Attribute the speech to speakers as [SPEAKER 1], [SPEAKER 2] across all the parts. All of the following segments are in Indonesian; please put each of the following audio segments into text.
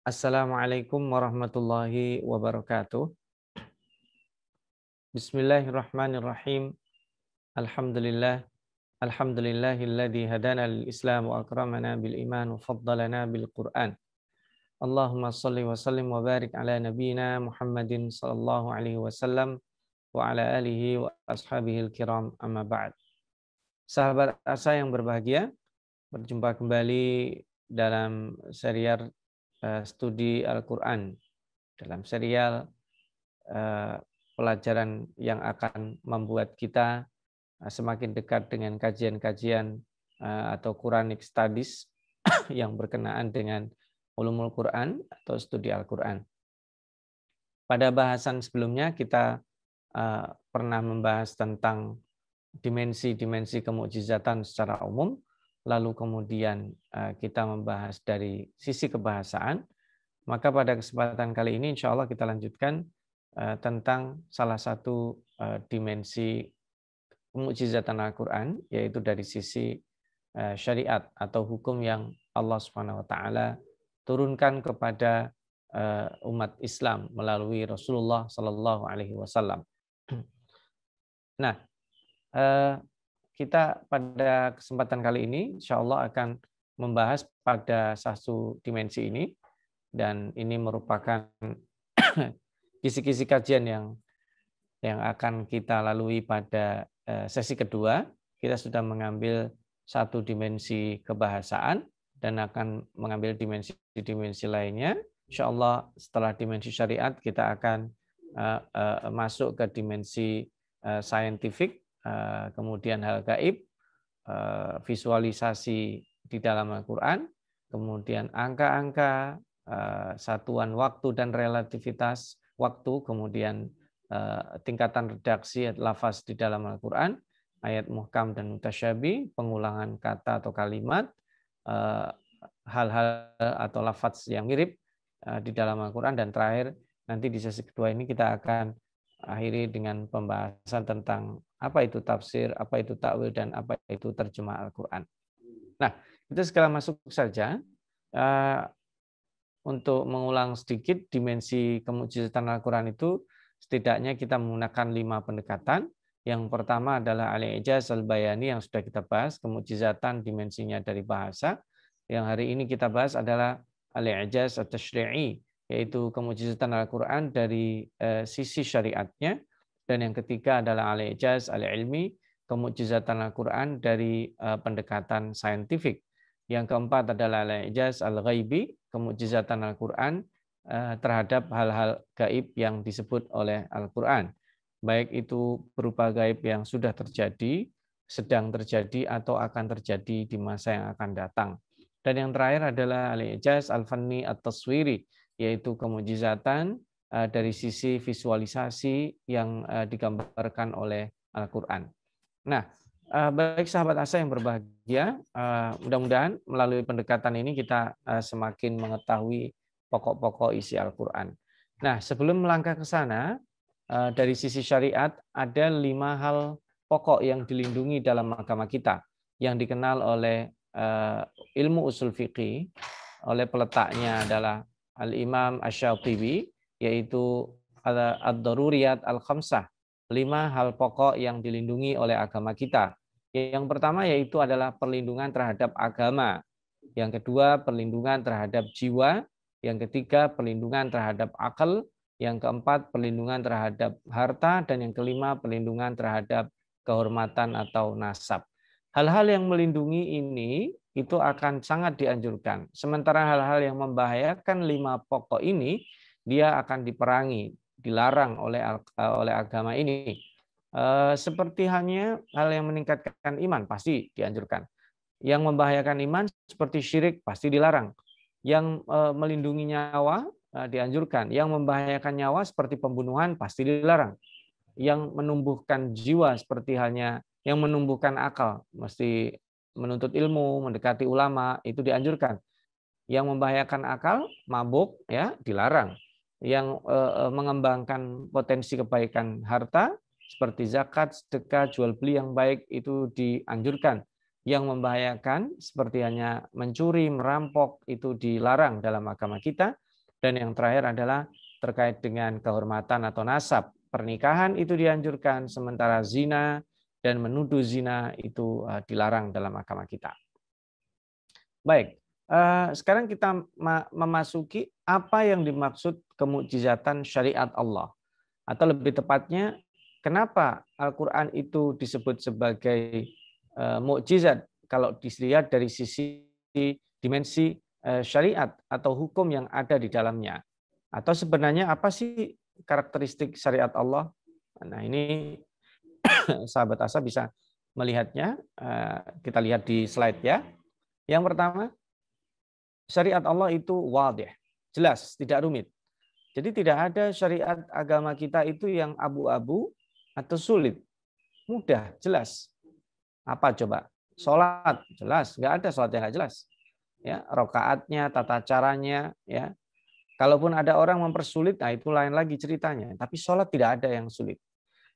[SPEAKER 1] Assalamualaikum warahmatullahi wabarakatuh. Bismillahirrahmanirrahim. Alhamdulillah. Alhamdulillahilladzi hadana lil Islam wa akramana bil iman wa faddalana bil Qur'an. Allahumma shalli wa sallim wa barik ala nabiyyina Muhammadin sallallahu alaihi wasallam wa ala alihi wa ashabihil kiram amma ba'd. Sahabat asa yang berbahagia, berjumpa kembali dalam serial studi Al-Qur'an, dalam serial pelajaran yang akan membuat kita semakin dekat dengan kajian-kajian atau Quranic Studies yang berkenaan dengan ulumul Quran atau studi Al-Quran. Pada bahasan sebelumnya kita pernah membahas tentang dimensi-dimensi kemukjizatan secara umum, lalu kemudian kita membahas dari sisi kebahasaan. Maka pada kesempatan kali ini insya Allah kita lanjutkan tentang salah satu dimensi kemukjizatan Al-Quran, yaitu dari sisi syariat atau hukum yang Allah Subhanahu wa taala turunkan kepada umat Islam melalui Rasulullah Sallallahu alaihi wasallam. Nah, kita pada kesempatan kali ini insya Allah akan membahas pada satu dimensi ini, dan ini merupakan kisi-kisi kajian yang akan kita lalui pada sesi kedua. Kita sudah mengambil satu dimensi kebahasaan dan akan mengambil dimensi-dimensi lainnya. Insya Allah setelah dimensi syariat kita akan masuk ke dimensi scientific, kemudian hal gaib, visualisasi di dalam Al-Quran, kemudian angka-angka, satuan waktu dan relativitas waktu, kemudian tingkatan redaksi lafaz di dalam Al-Quran, ayat muhkam dan mutasyabih, pengulangan kata atau kalimat, hal-hal atau lafaz yang mirip di dalam Al-Quran, dan terakhir nanti di sesi kedua ini kita akan akhiri dengan pembahasan tentang apa itu tafsir, apa itu takwil, dan apa itu terjemah Al-Quran. Nah, kita segera masuk saja. Untuk mengulang sedikit dimensi kemukjizatan Al-Quran itu, setidaknya kita menggunakan 5 pendekatan. Yang pertama adalah al-i'jaz al-bayani yang sudah kita bahas, kemukjizatan dimensinya dari bahasa. Yang hari ini kita bahas adalah al-i'jaz at-tasyri'i, yaitu kemukjizatan Al-Quran dari sisi syariatnya. Dan yang ketiga adalah al-i'jaz al-ilmi, kemukjizatan Al-Quran dari pendekatan saintifik. Yang keempat adalah al-i'jaz al-ghaibi, kemukjizatan Al-Quran terhadap hal-hal gaib yang disebut oleh Al-Quran. Baik itu berupa gaib yang sudah terjadi, sedang terjadi, atau akan terjadi di masa yang akan datang. Dan yang terakhir adalah al-i'jaz al-fanni at-taswiri, yaitu kemukjizatan dari sisi visualisasi yang digambarkan oleh Al-Quran. Nah, baik sahabat asa yang berbahagia, mudah-mudahan melalui pendekatan ini kita semakin mengetahui pokok-pokok isi Al-Quran. Nah, sebelum melangkah ke sana, dari sisi syariat ada 5 hal pokok yang dilindungi dalam agama kita, yang dikenal oleh ilmu usul fiqih, oleh peletaknya adalah Al-Imam Asy-Syatibi, yaitu ad-daruriyat al-khamsah, 5 hal pokok yang dilindungi oleh agama kita. Yang pertama yaitu adalah perlindungan terhadap agama. Yang kedua, perlindungan terhadap jiwa. Yang ketiga, perlindungan terhadap akal. Yang keempat, perlindungan terhadap harta. Dan yang kelima, perlindungan terhadap kehormatan atau nasab. Hal-hal yang melindungi ini itu akan sangat dianjurkan. Sementara hal-hal yang membahayakan 5 pokok ini, dia akan diperangi, dilarang oleh agama ini. Seperti hanya hal yang meningkatkan iman pasti dianjurkan. Yang membahayakan iman seperti syirik pasti dilarang. Yang melindungi nyawa dianjurkan. Yang membahayakan nyawa seperti pembunuhan pasti dilarang. Yang menumbuhkan jiwa seperti halnya yang menumbuhkan akal, mesti menuntut ilmu, mendekati ulama, itu dianjurkan. Yang membahayakan akal, mabuk, ya dilarang. Yang mengembangkan potensi kebaikan harta seperti zakat, sedekah, jual beli yang baik itu dianjurkan. Yang membahayakan seperti hanya mencuri, merampok itu dilarang dalam agama kita. Dan yang terakhir adalah terkait dengan kehormatan atau nasab. Pernikahan itu dianjurkan, sementara zina dan menuduh zina itu dilarang dalam agama kita. Baik, sekarang kita memasuki apa yang dimaksud kemukjizatan syariat Allah. Atau lebih tepatnya, kenapa Al-Quran itu disebut sebagai mukjizat kalau dilihat dari sisi dimensi syariat atau hukum yang ada di dalamnya. Atau sebenarnya apa sih karakteristik syariat Allah? Nah, ini sahabat Asa bisa melihatnya. Kita lihat di slide ya. Yang pertama, syariat Allah itu wadih, jelas, tidak rumit. Jadi tidak ada syariat agama kita itu yang abu-abu atau sulit. Mudah, jelas. Apa coba? Sholat, jelas. Nggak ada sholat yang nggak jelas. Ya, rokaatnya, tata caranya, ya. Kalaupun ada orang mempersulit, nah itu lain lagi ceritanya. Tapi sholat tidak ada yang sulit.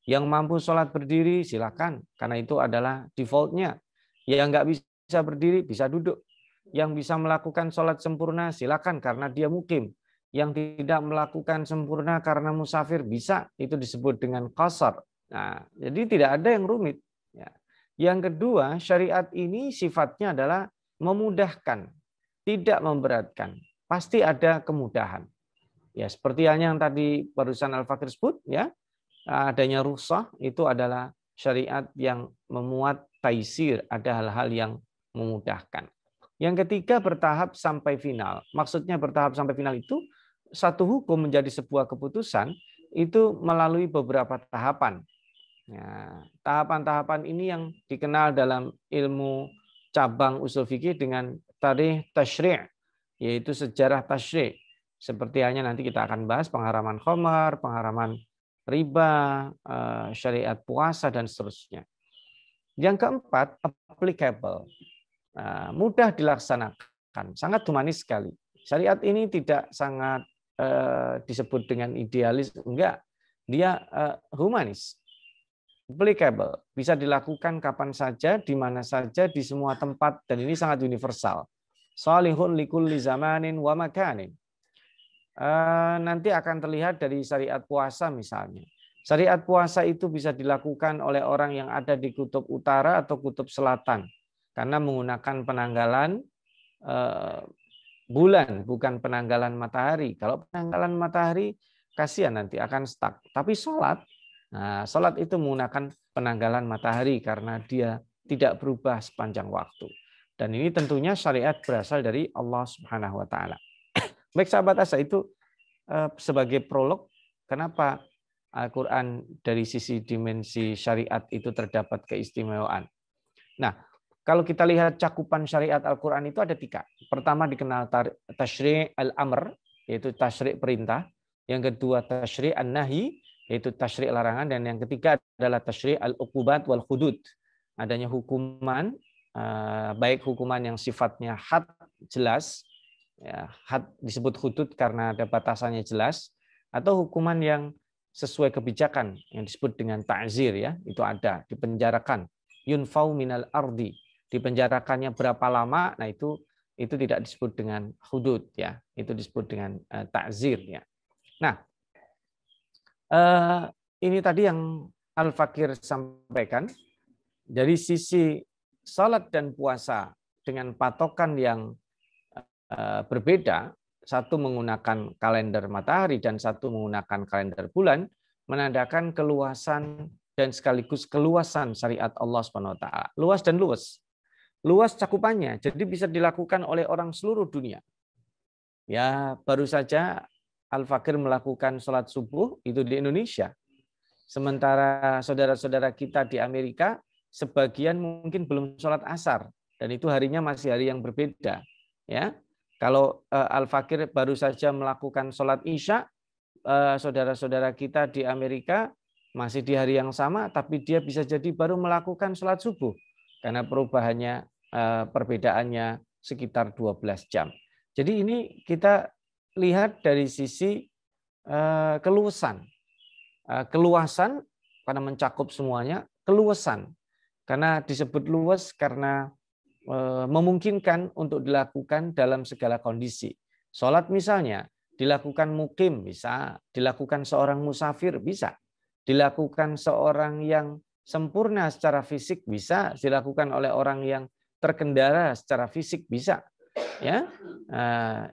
[SPEAKER 1] Yang mampu sholat berdiri, silakan. Karena itu adalah defaultnya. Yang nggak bisa berdiri, bisa duduk. Yang bisa melakukan sholat sempurna, silakan karena dia mukim. Yang tidak melakukan sempurna karena musafir, bisa. Itu disebut dengan qasar. Nah, jadi tidak ada yang rumit. Ya. Yang kedua, syariat ini sifatnya adalah memudahkan, tidak memberatkan. Pasti ada kemudahan. Ya, seperti yang tadi barusan Al-Fakir sebut, ya, adanya rukhsah itu adalah syariat yang memuat taisir, ada hal-hal yang memudahkan. Yang ketiga, bertahap sampai final. Maksudnya bertahap sampai final itu satu hukum menjadi sebuah keputusan itu melalui beberapa tahapan. Nah, tahapan-tahapan ini yang dikenal dalam ilmu cabang usul fikih dengan tarikh tasyri', yaitu sejarah tasyri'. Seperti halnya nanti kita akan bahas pengharaman khamar, pengharaman riba, syariat puasa, dan seterusnya. Yang keempat, applicable. Mudah dilaksanakan, sangat humanis sekali. Syariat ini tidak sangat disebut dengan idealis, enggak. Dia humanis, applicable, bisa dilakukan kapan saja, di mana saja, di semua tempat, dan ini sangat universal. Salihun likulli zamanin wa makanin. Nanti akan terlihat dari syariat puasa misalnya. Syariat puasa itu bisa dilakukan oleh orang yang ada di kutub utara atau kutub selatan. Karena menggunakan penanggalan bulan, bukan penanggalan matahari. Kalau penanggalan matahari, kasihan nanti akan stuck. Tapi sholat, nah, sholat itu menggunakan penanggalan matahari karena dia tidak berubah sepanjang waktu. Dan ini tentunya syariat berasal dari Allah Subhanahu wa Ta'ala. Baik sahabat Asa, itu sebagai prolog, kenapa Al-Quran dari sisi dimensi syariat itu terdapat keistimewaan. Nah, kalau kita lihat cakupan syariat Al-Quran itu ada 3. Pertama dikenal tasyri' al-amr, yaitu tasyri' perintah. Yang kedua tasyri' an-nahi, yaitu tasyri' larangan. Dan yang ketiga adalah tasyri' al-uqubat wal hudud. Adanya hukuman, baik hukuman yang sifatnya had, jelas, ya, had disebut hudud karena ada batasannya jelas, atau hukuman yang sesuai kebijakan yang disebut dengan ta'zir, ya, itu ada, dipenjarakan, yunfau minal ardi, dipenjarakannya berapa lama, nah itu tidak disebut dengan hudud, ya, itu disebut dengan ta'zir, ya. Nah, ini tadi yang Al-Fakir sampaikan dari sisi salat dan puasa dengan patokan yang berbeda, satu menggunakan kalender matahari dan satu menggunakan kalender bulan, menandakan keluasan dan sekaligus keluasan syariat Allah SWT. Luas dan luas. Luas cakupannya, jadi bisa dilakukan oleh orang seluruh dunia. Ya, baru saja Al-Fakir melakukan sholat subuh itu di Indonesia. Sementara saudara-saudara kita di Amerika, sebagian mungkin belum sholat asar. Dan itu harinya masih hari yang berbeda. Ya, kalau Al-Fakir baru saja melakukan sholat isya, saudara-saudara kita di Amerika masih di hari yang sama, tapi dia bisa jadi baru melakukan sholat subuh. Karena perubahannya, perbedaannya sekitar 12 jam. Jadi ini kita lihat dari sisi keluasan. Keluasan karena mencakup semuanya, keluasan. Karena disebut luas karena memungkinkan untuk dilakukan dalam segala kondisi. Sholat misalnya, dilakukan mukim bisa, dilakukan seorang musafir bisa, dilakukan seorang yang sempurna secara fisik bisa, dilakukan oleh orang yang terkendala secara fisik bisa. Ya,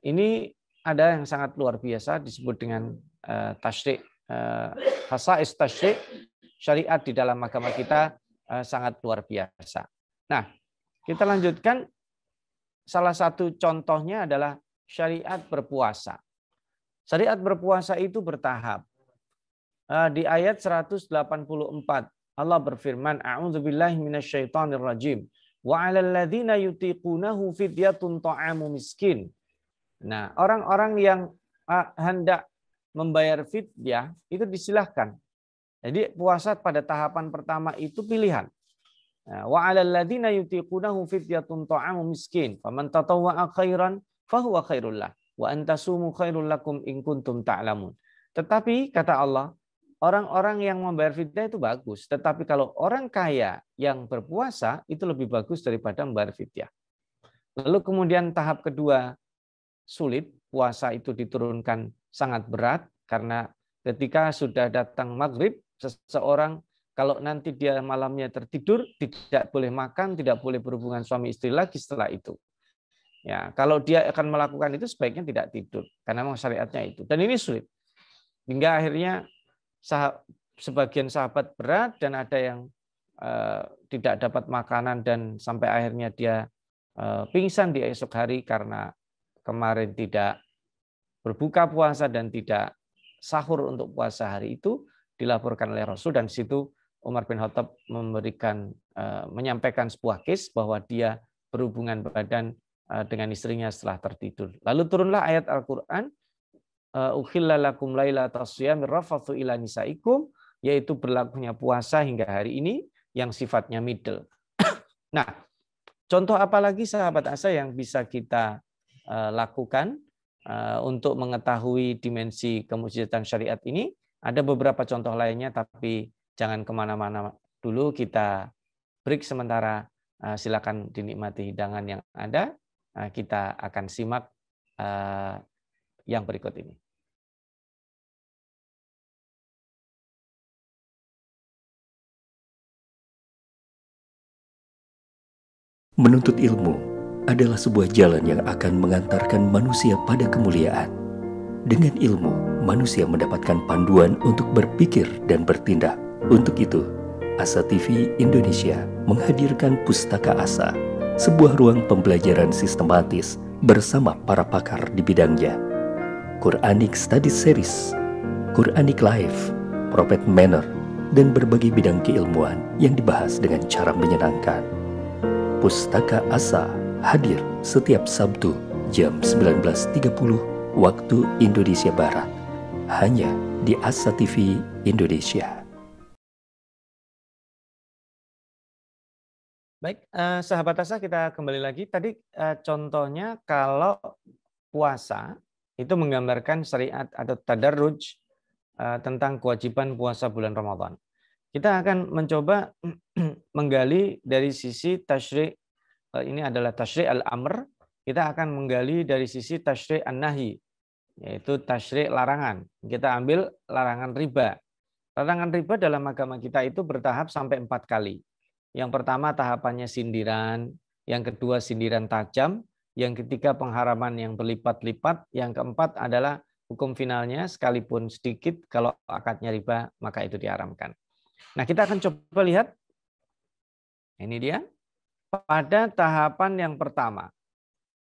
[SPEAKER 1] ini ada yang sangat luar biasa disebut dengan tasyri', khasa'is tasyri', syariat di dalam agama kita sangat luar biasa. Nah, kita lanjutkan. Salah satu contohnya adalah syariat berpuasa. Syariat berpuasa itu bertahap. Di ayat 184 Allah berfirman, A'udzubillahi minasyaitonirrajim. Wa 'alal ladzina yutiqunahu fidyatun ta'amu miskin. Nah, orang-orang yang hendak membayar fidyah itu disilahkan. Jadi puasa pada tahapan pertama itu pilihan. Wa 'alal ladzina yutiqunahu fidyatun ta'amu miskin. Faman tatawwa'a khairan fahuwa khairul lah. Wa antasumu khairul lakum in kuntum ta'lamun. Tetapi kata Allah, orang-orang yang membayar fidyah itu bagus. Tetapi kalau orang kaya yang berpuasa itu lebih bagus daripada membayar fidyah. Lalu kemudian tahap kedua sulit. Puasa itu diturunkan sangat berat karena ketika sudah datang maghrib, seseorang kalau nanti dia malamnya tertidur, tidak boleh makan, tidak boleh berhubungan suami istri lagi setelah itu. Ya, kalau dia akan melakukan itu sebaiknya tidak tidur, karena memang syariatnya itu. Dan ini sulit. Hingga akhirnya sebagian sahabat berat dan ada yang tidak dapat makanan dan sampai akhirnya dia pingsan di esok hari karena kemarin tidak berbuka puasa dan tidak sahur untuk puasa hari itu, dilaporkan oleh Rasul, dan di situ Umar bin Khattab menyampaikan sebuah case bahwa dia berhubungan badan dengan istrinya setelah tertidur. Lalu turunlah ayat Al-Quran, Ukhilla lakum lailatas shiyamir rafathu ila nisaikum, yaitu berlakunya puasa hingga hari ini yang sifatnya middle. Nah, contoh apa lagi sahabat Asa yang bisa kita lakukan untuk mengetahui dimensi kemujizatan syariat ini? Ada beberapa contoh lainnya, tapi jangan kemana-mana dulu, kita break sementara. Silakan dinikmati hidangan yang ada. Kita akan simak yang berikut ini.
[SPEAKER 2] Menuntut ilmu adalah sebuah jalan yang akan mengantarkan manusia pada kemuliaan. Dengan ilmu, manusia mendapatkan panduan untuk berpikir dan bertindak. Untuk itu, Asa TV Indonesia menghadirkan Pustaka Asa, sebuah ruang pembelajaran sistematis bersama para pakar di bidangnya. Quranic Study Series, Quranic Life, Prophet Manner, dan berbagai bidang keilmuan yang dibahas dengan cara menyenangkan. Pustaka Asa hadir setiap Sabtu jam 19.30 waktu Indonesia Barat, hanya di Asa TV Indonesia.
[SPEAKER 1] Baik, sahabat Asa, kita kembali lagi. Tadi contohnya kalau puasa itu menggambarkan syariat atau tadarruj tentang kewajiban puasa bulan Ramadan. Kita akan mencoba menggali dari sisi tasyri', ini adalah tasyri' al-amr. Kita akan menggali dari sisi tasyri' an-nahi, yaitu tasyri' larangan. Kita ambil larangan riba. Larangan riba dalam agama kita itu bertahap sampai 4 kali. Yang pertama tahapannya sindiran, yang kedua sindiran tajam, yang ketiga pengharaman yang berlipat-lipat, yang keempat adalah hukum finalnya sekalipun sedikit kalau akadnya riba maka itu diharamkan. Nah, kita akan coba lihat. Ini dia. Pada tahapan yang pertama,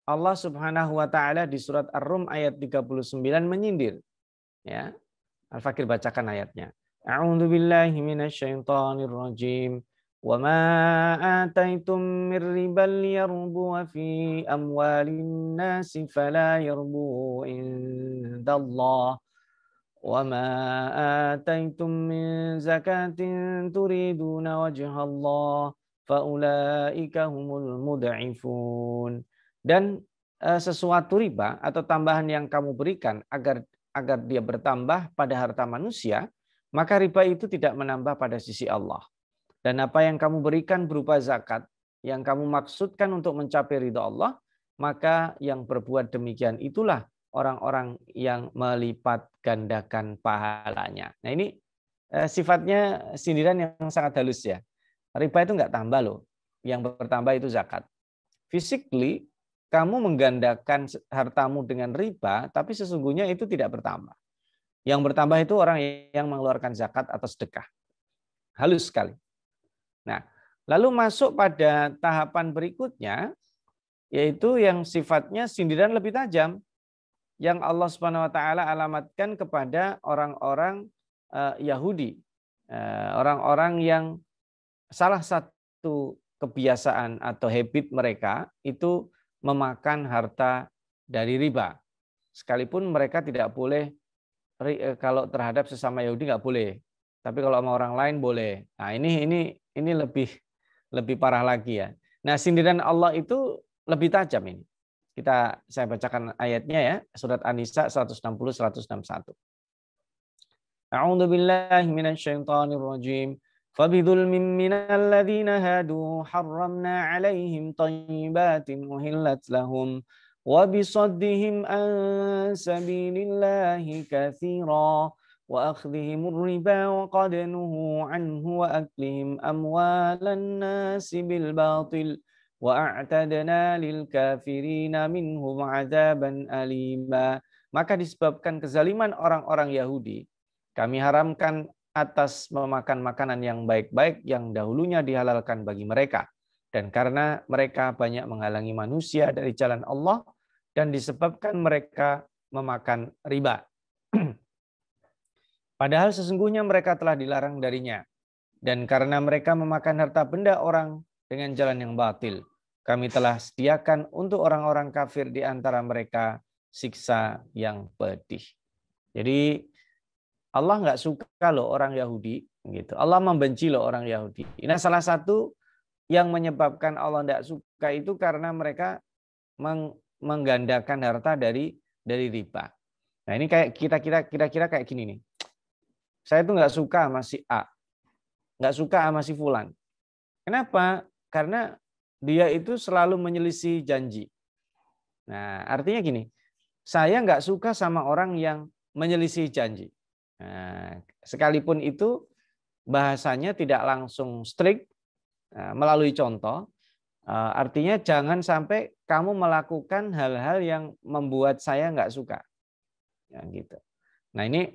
[SPEAKER 1] Allah Subhanahu wa taala di surat Ar-Rum ayat 39 menyindir. Ya. Al-Fakir bacakan ayatnya. A'udzu billahi minasyaitonir rajim. Wa ma ataitum mir riban liyarbu fi amwalin nasi fala yarbu indallah. Wa ma ataitum min zakatin turiduna wajhallah faulaika humul mud'ifun. Dan sesuatu riba atau tambahan yang kamu berikan agar dia bertambah pada harta manusia, maka riba itu tidak menambah pada sisi Allah. Dan apa yang kamu berikan berupa zakat, yang kamu maksudkan untuk mencapai ridha Allah, maka yang berbuat demikian itulah orang-orang yang melipat gandakan pahalanya. Nah ini sifatnya sindiran yang sangat halus ya. Riba itu nggak tambah loh. Yang bertambah itu zakat. Physically, kamu menggandakan hartamu dengan riba, tapi sesungguhnya itu tidak bertambah. Yang bertambah itu orang yang mengeluarkan zakat atau sedekah. Halus sekali. Nah, lalu masuk pada tahapan berikutnya, yaitu yang sifatnya sindiran lebih tajam, yang Allah Subhanahu Wa Taala alamatkan kepada orang-orang Yahudi, orang-orang yang salah satu kebiasaan atau habit mereka itu memakan harta dari riba, sekalipun mereka tidak boleh. Kalau terhadap sesama Yahudi nggak boleh, tapi kalau sama orang lain boleh. Nah ini lebih parah lagi ya. Nah sindiran Allah itu lebih tajam ini. Saya bacakan ayatnya ya, surat An-Nisa 160-161. A'udzu billahi minasyaitonir rajim. Fabidhulmin minal ladzina hadu harramna 'alaihim thayyibatin uhillat lahum وبصدهم عن سبيل الله كثيرا وأخذهم الربا وقد نهوا عنه وأكلهم أموال الناس بالباطل وأعتدنا للكافرين منهم عذابا أليما. Maka disebabkan kezaliman orang-orang Yahudi, kami haramkan atas memakan makanan yang baik-baik yang dahulunya dihalalkan bagi mereka. Dan karena mereka banyak menghalangi manusia dari jalan Allah dan disebabkan mereka memakan riba. Padahal sesungguhnya mereka telah dilarang darinya. Dan karena mereka memakan harta benda orang dengan jalan yang batil, kami telah sediakan untuk orang-orang kafir di antara mereka siksa yang pedih. Jadi Allah nggak suka loh orang Yahudi, gitu. Allah membenci loh orang Yahudi. Ini salah satu yang menyebabkan Allah tidak suka itu karena mereka menggandakan harta dari riba. Nah ini kayak kira-kira kayak gini nih. Saya tuh nggak suka sama si A, nggak suka sama si Fulan. Kenapa? Karena dia itu selalu menyelisih janji. Nah artinya gini, saya nggak suka sama orang yang menyelisih janji. Nah, sekalipun itu bahasanya tidak langsung strict, melalui contoh, artinya jangan sampai kamu melakukan hal-hal yang membuat saya nggak suka, ya, gitu. Nah ini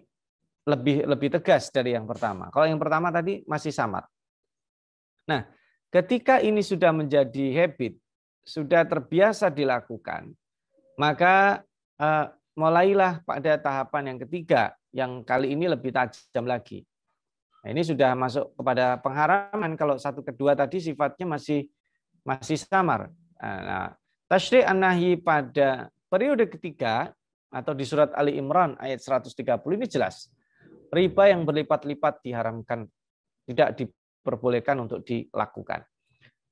[SPEAKER 1] lebih tegas dari yang pertama. Kalau yang pertama tadi masih samar. Nah ketika ini sudah menjadi habit, sudah terbiasa dilakukan, maka mulailah pada tahapan yang ketiga, yang kali ini lebih tajam lagi. Nah, ini sudah masuk kepada pengharaman. Kalau satu kedua tadi sifatnya masih samar. Nah, tasyri' an-nahyi pada periode ketiga atau di surat Ali Imran ayat 130 ini jelas. Riba yang berlipat-lipat diharamkan, tidak diperbolehkan untuk dilakukan.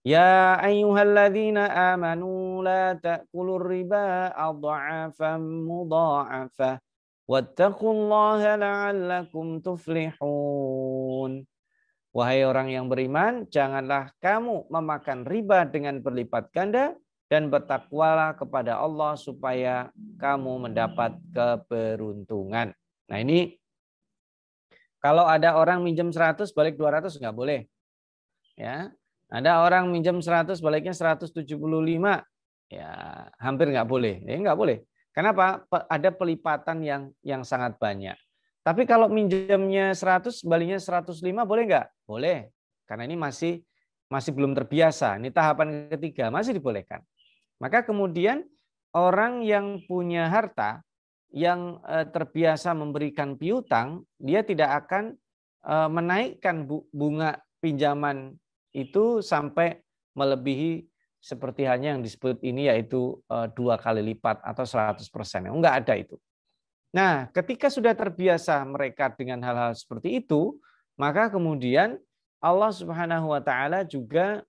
[SPEAKER 1] Ya ayyuhalladzina amanu la ta'kulur riba adha'afan mudha'afah. Wattaqullaha la'allakum tuflihun. Wahai orang yang beriman, janganlah kamu memakan riba dengan berlipat ganda dan bertakwalah kepada Allah supaya kamu mendapat keberuntungan. Nah ini kalau ada orang minjem 100 balik 200 nggak boleh. Ya. Ada orang minjem 100 baliknya 175. Ya, hampir nggak boleh. Ya, nggak boleh. Kenapa? Ada pelipatan yang sangat banyak. Tapi kalau minjemnya 100, baliknya 105 boleh nggak? Boleh. Karena ini masih belum terbiasa. Ini tahapan ketiga, masih dibolehkan. Maka kemudian orang yang punya harta, yang terbiasa memberikan piutang, dia tidak akan menaikkan bunga pinjaman itu sampai melebihi seperti hanya yang disebut ini yaitu 2 kali lipat atau 100%. Enggak ada itu. Nah, ketika sudah terbiasa mereka dengan hal-hal seperti itu, maka kemudian Allah Subhanahu wa taala juga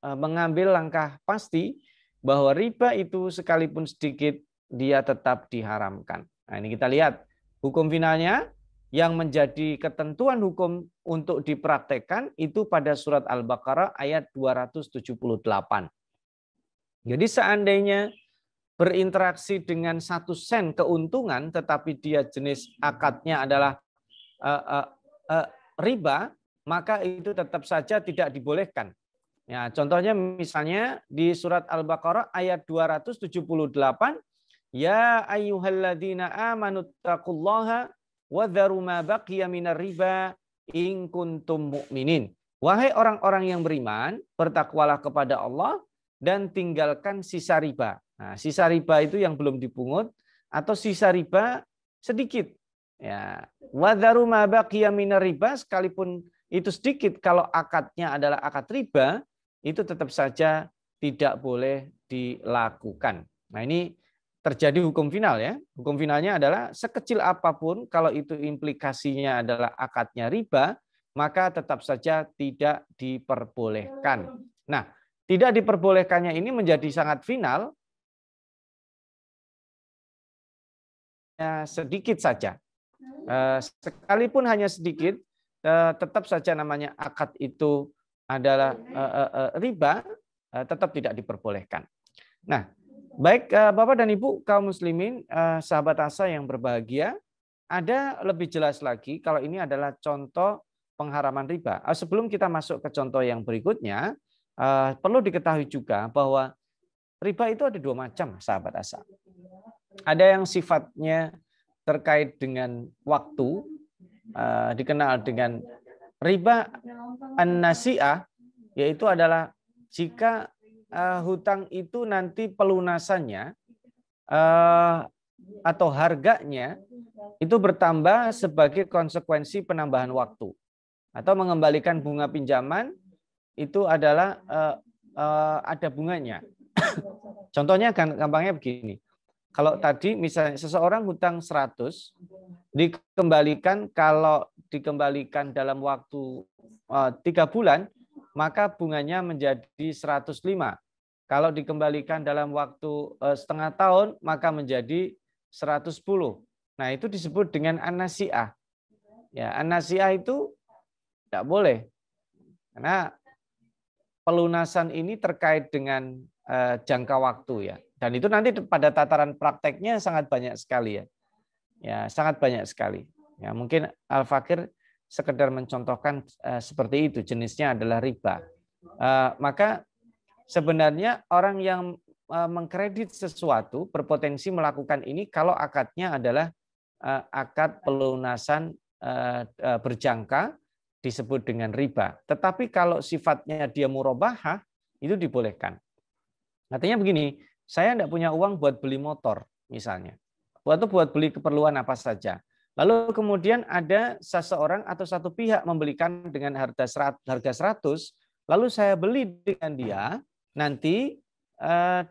[SPEAKER 1] mengambil langkah pasti bahwa riba itu sekalipun sedikit dia tetap diharamkan. Nah, ini kita lihat hukum finalnya yang menjadi ketentuan hukum untuk dipraktekkan itu pada surat Al-Baqarah ayat 278. Jadi seandainya berinteraksi dengan 1 sen keuntungan, tetapi dia jenis akadnya adalah riba, maka itu tetap saja tidak dibolehkan. Ya, contohnya misalnya di surat Al-Baqarah ayat 278, ya ayyuhalladzina amanu taqullaha wa dharu ma baqiya minar riba in kuntum mu'minin. Wahai orang-orang yang beriman, bertakwalah kepada Allah dan tinggalkan sisa riba. Nah, sisa riba itu yang belum dipungut atau sisa riba sedikit. Ya, wa dharu ma baqiya minar riba, sekalipun itu sedikit, kalau akadnya adalah akad riba, itu tetap saja tidak boleh dilakukan. Nah, ini terjadi hukum final ya. Hukum finalnya adalah sekecil apapun kalau itu implikasinya adalah akadnya riba, maka tetap saja tidak diperbolehkan. Nah, tidak diperbolehkannya ini menjadi sangat final sedikit saja. Sekalipun hanya sedikit, tetap saja namanya akad itu adalah riba, tetap tidak diperbolehkan. Nah, baik Bapak dan Ibu kaum muslimin, sahabat asa yang berbahagia, ada lebih jelas lagi kalau ini adalah contoh pengharaman riba. Sebelum kita masuk ke contoh yang berikutnya, perlu diketahui juga bahwa riba itu ada 2 macam, sahabat asa. Ada yang sifatnya terkait dengan waktu, dikenal dengan riba an-nasi'ah, yaitu adalah jika hutang itu nanti pelunasannya atau harganya itu bertambah sebagai konsekuensi penambahan waktu, atau mengembalikan bunga pinjaman itu adalah ada bunganya. Contohnya gampangnya begini. Kalau tadi misalnya seseorang hutang 100, kalau dikembalikan dalam waktu 3 bulan, maka bunganya menjadi 105. Kalau dikembalikan dalam waktu setengah tahun, maka menjadi 110. Nah, itu disebut dengan an-nasi'ah. Ya, an-nasi'ah itu tidak boleh. Karena pelunasan ini terkait dengan jangka waktu ya. Dan itu nanti pada tataran prakteknya sangat banyak sekali ya. Ya, sangat banyak sekali. Ya, mungkin Al-Fakir sekedar mencontohkan seperti itu, jenisnya adalah riba. Maka sebenarnya orang yang mengkredit sesuatu berpotensi melakukan ini kalau akadnya adalah akad pelunasan berjangka, disebut dengan riba. Tetapi kalau sifatnya dia murabahah, itu dibolehkan. Artinya begini, saya tidak punya uang buat beli motor misalnya, atau buat beli keperluan apa saja. Lalu kemudian ada seseorang atau satu pihak membelikan dengan harga 100, lalu saya beli dengan dia, nanti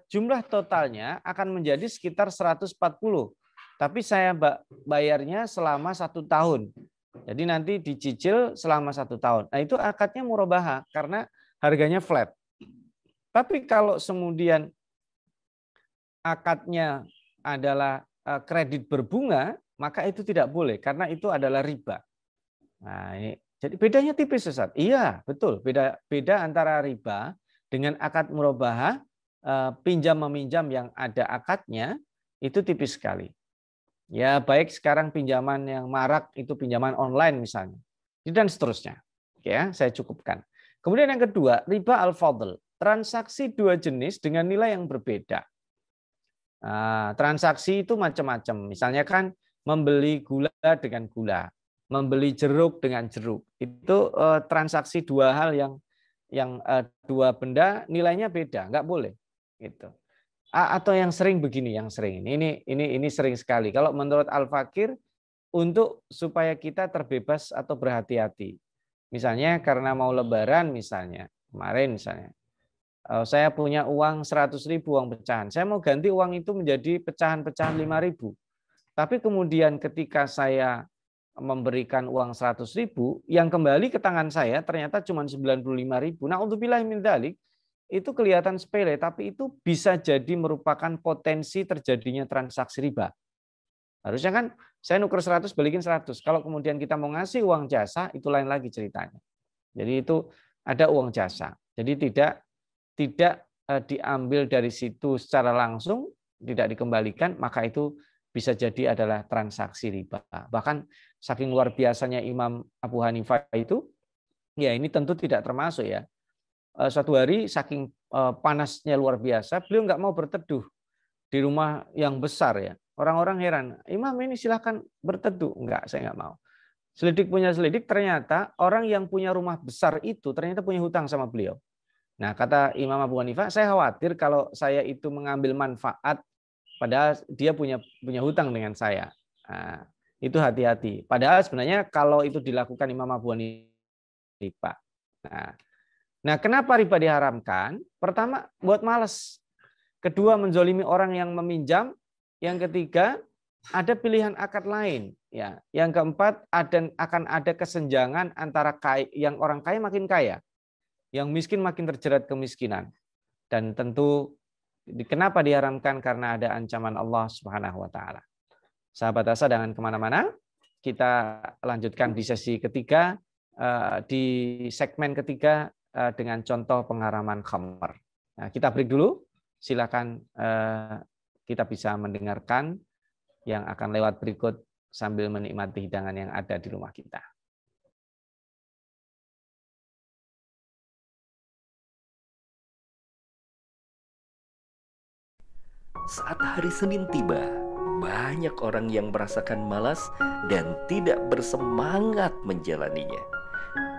[SPEAKER 1] jumlah totalnya akan menjadi sekitar 140. Tapi saya bayarnya selama 1 tahun. Jadi nanti dicicil selama 1 tahun. Nah, itu akadnya murabahah karena harganya flat. Tapi kalau kemudian akadnya adalah kredit berbunga, maka itu tidak boleh karena itu adalah riba. Nah, ini jadi bedanya tipis, Ustaz. Iya, betul. Beda antara riba dengan akad murabahah, pinjam meminjam yang ada akadnya itu tipis sekali. Ya, baik sekarang pinjaman yang marak itu pinjaman online misalnya. Dan seterusnya. Ya, saya cukupkan. Kemudian yang kedua, riba al-fadl. Transaksi 2 jenis dengan nilai yang berbeda. Nah, transaksi itu macam-macam. Misalnya kan membeli gula dengan gula, membeli jeruk dengan jeruk. Itu transaksi 2 hal yang 2 benda nilainya beda, nggak boleh. Gitu. Atau yang sering begini, yang sering ini sering sekali. Kalau menurut Al-Fakir, untuk supaya kita terbebas atau berhati-hati. Misalnya karena mau Lebaran misalnya, kemarin misalnya. Saya punya uang 100.000 uang pecahan. Saya mau ganti uang itu menjadi pecahan-pecahan 5.000. Tapi kemudian ketika saya memberikan uang 100.000, yang kembali ke tangan saya ternyata cuma 95.000. Nah, untubillahi min dzalik, itu kelihatan sepele, tapi itu bisa jadi merupakan potensi terjadinya transaksi riba. Harusnya kan saya nuker 100 balikin 100. Kalau kemudian kita mau ngasih uang jasa, itu lain lagi ceritanya. Jadi itu ada uang jasa. Jadi tidak diambil dari situ secara langsung, tidak dikembalikan, maka itu bisa jadi adalah transaksi riba. Bahkan saking luar biasanya Imam Abu Hanifah itu, ya ini tentu tidak termasuk ya. Suatu hari saking panasnya luar biasa, beliau nggak mau berteduh di rumah yang besar ya. Orang-orang heran, Imam ini silahkan berteduh. Enggak, saya nggak mau. Selidik punya selidik, ternyata orang yang punya rumah besar itu ternyata punya hutang sama beliau. Nah, kata Imam Abu Hanifah, saya khawatir kalau saya itu mengambil manfaat padahal dia punya hutang dengan saya. Nah, itu hati-hati. Padahal sebenarnya kalau itu dilakukan Imam Abu Hanifah. Nah, kenapa riba diharamkan? Pertama, buat males. Kedua, menzolimi orang yang meminjam. Yang ketiga, ada pilihan akad lain. Ya, yang keempat, akan ada kesenjangan antara yang orang kaya makin kaya, yang miskin makin terjerat kemiskinan. Dan tentu kenapa diharamkan? Karena ada ancaman Allah Subhanahu wa taala. Sahabat Asa, jangan kemana-mana. Kita lanjutkan di sesi ketiga, di segmen ketiga dengan contoh pengharaman khamr. Nah, kita break dulu. Silakan kita bisa mendengarkan yang akan lewat berikut sambil menikmati hidangan yang ada di rumah kita.
[SPEAKER 2] Saat hari Senin tiba, banyak orang yang merasakan malas dan tidak bersemangat menjalaninya.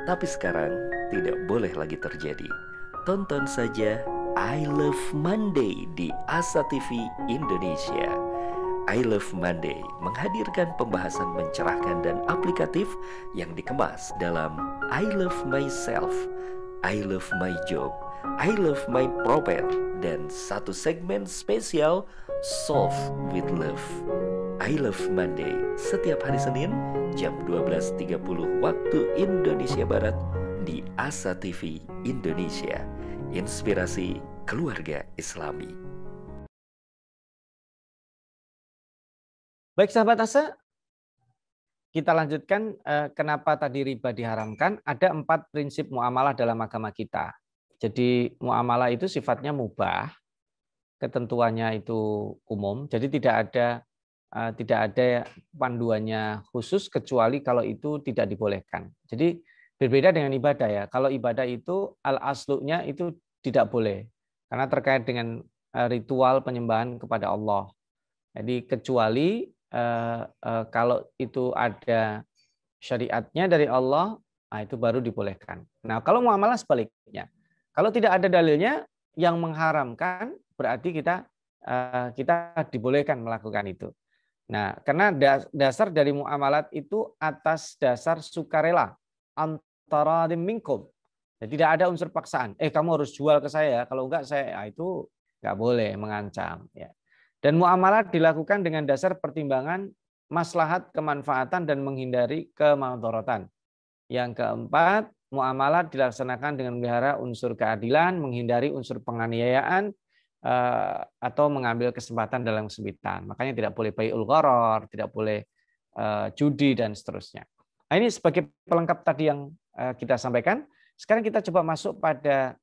[SPEAKER 2] Tapi sekarang tidak boleh lagi terjadi. Tonton saja I Love Monday di Asa TV Indonesia. I Love Monday menghadirkan pembahasan mencerahkan dan aplikatif yang dikemas dalam I Love Myself, I Love My Job, I Love My Prophet, dan satu segmen spesial Solve with Love. I Love Monday setiap hari Senin jam 12.30 waktu Indonesia Barat di Asa TV Indonesia. Inspirasi keluarga Islami.
[SPEAKER 1] Baik sahabat Asa, kita lanjutkan kenapa tadi riba diharamkan. Ada 4 prinsip muamalah dalam agama kita. Jadi muamalah itu sifatnya mubah, ketentuannya itu umum. Jadi tidak ada panduannya khusus kecuali kalau itu tidak dibolehkan. Jadi berbeda dengan ibadah ya. Kalau ibadah itu al-aslunya itu tidak boleh karena terkait dengan ritual penyembahan kepada Allah. Jadi kecuali kalau itu ada syariatnya dari Allah, nah itu baru dibolehkan. Nah, kalau muamalah sebaliknya. Kalau tidak ada dalilnya yang mengharamkan, berarti kita dibolehkan melakukan itu. Nah, karena dasar dari muamalat itu atas dasar sukarela antara minkum. Jadi tidak ada unsur paksaan. Kamu harus jual ke saya, kalau enggak saya itu enggak boleh mengancam. Ya. Dan muamalah dilakukan dengan dasar pertimbangan maslahat, kemanfaatan, dan menghindari kemadharatan. Yang keempat, muamalah dilaksanakan dengan memelihara unsur keadilan, menghindari unsur penganiayaan, atau mengambil kesempatan dalam kesempitan. Makanya tidak boleh bai'ul gharar, tidak boleh judi, dan seterusnya. Nah, ini sebagai pelengkap tadi yang kita sampaikan. Sekarang kita coba masuk pada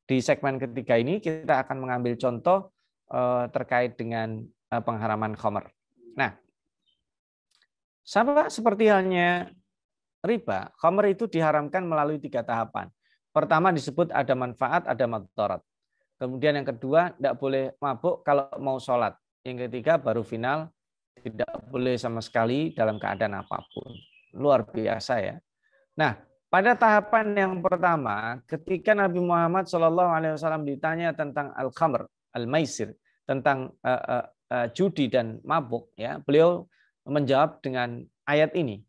[SPEAKER 1] di segmen ketiga ini kita akan mengambil contoh terkait dengan pengharaman khamr. Nah, sama seperti halnya riba, khamr itu diharamkan melalui 3 tahapan. Pertama disebut ada manfaat, ada madharat. Kemudian yang kedua tidak boleh mabuk kalau mau sholat. Yang ketiga baru final tidak boleh sama sekali dalam keadaan apapun. Luar biasa ya. Nah, pada tahapan yang pertama, ketika Nabi Muhammad SAW ditanya tentang al-khamr, al-maisir, tentang judi dan mabuk, ya, beliau menjawab dengan ayat ini.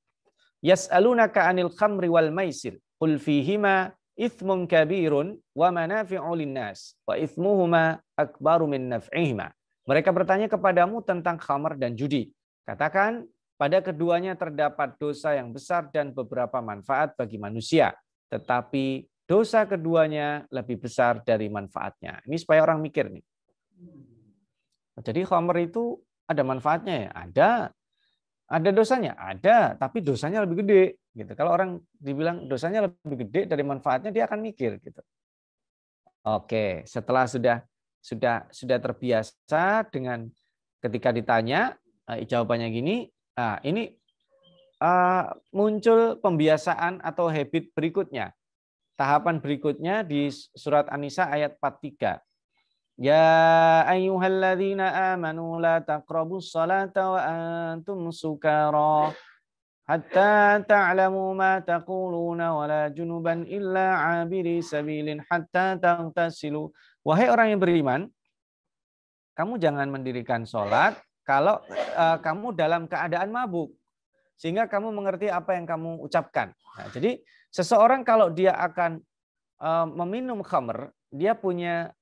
[SPEAKER 1] Yas'alunaka 'anil khamri wal maisir, qul fihima ithmun kabirun wa manafi'u linnas wa ithmuhuma akbaru min naf'ihima. Mereka bertanya kepadamu tentang khamr dan judi. Katakan, pada keduanya terdapat dosa yang besar dan beberapa manfaat bagi manusia. Tetapi dosa keduanya lebih besar dari manfaatnya. Ini supaya orang mikir nih. Jadi khamr itu ada manfaatnya ya? Ada dosanya? Ada, tapi dosanya lebih gede. Gitu. Kalau orang dibilang dosanya lebih gede dari manfaatnya, dia akan mikir. Gitu. Oke, setelah sudah sudah terbiasa dengan ketika ditanya jawabannya gini. Nah, ini muncul pembiasaan atau habit berikutnya. Tahapan berikutnya di surat An-Nisa ayat 43. Ya ayyuhalladzina amanu la taqrabus salata wa antum sukara hatta ta'lamu ma taquluna wa la junuban illa 'abiri sabilin hatta taghtasilu. Wahai orang yang beriman, kamu jangan mendirikan sholat kalau kamu dalam keadaan mabuk, sehingga kamu mengerti apa yang kamu ucapkan. Nah, jadi seseorang kalau dia akan meminum khamr, dia punya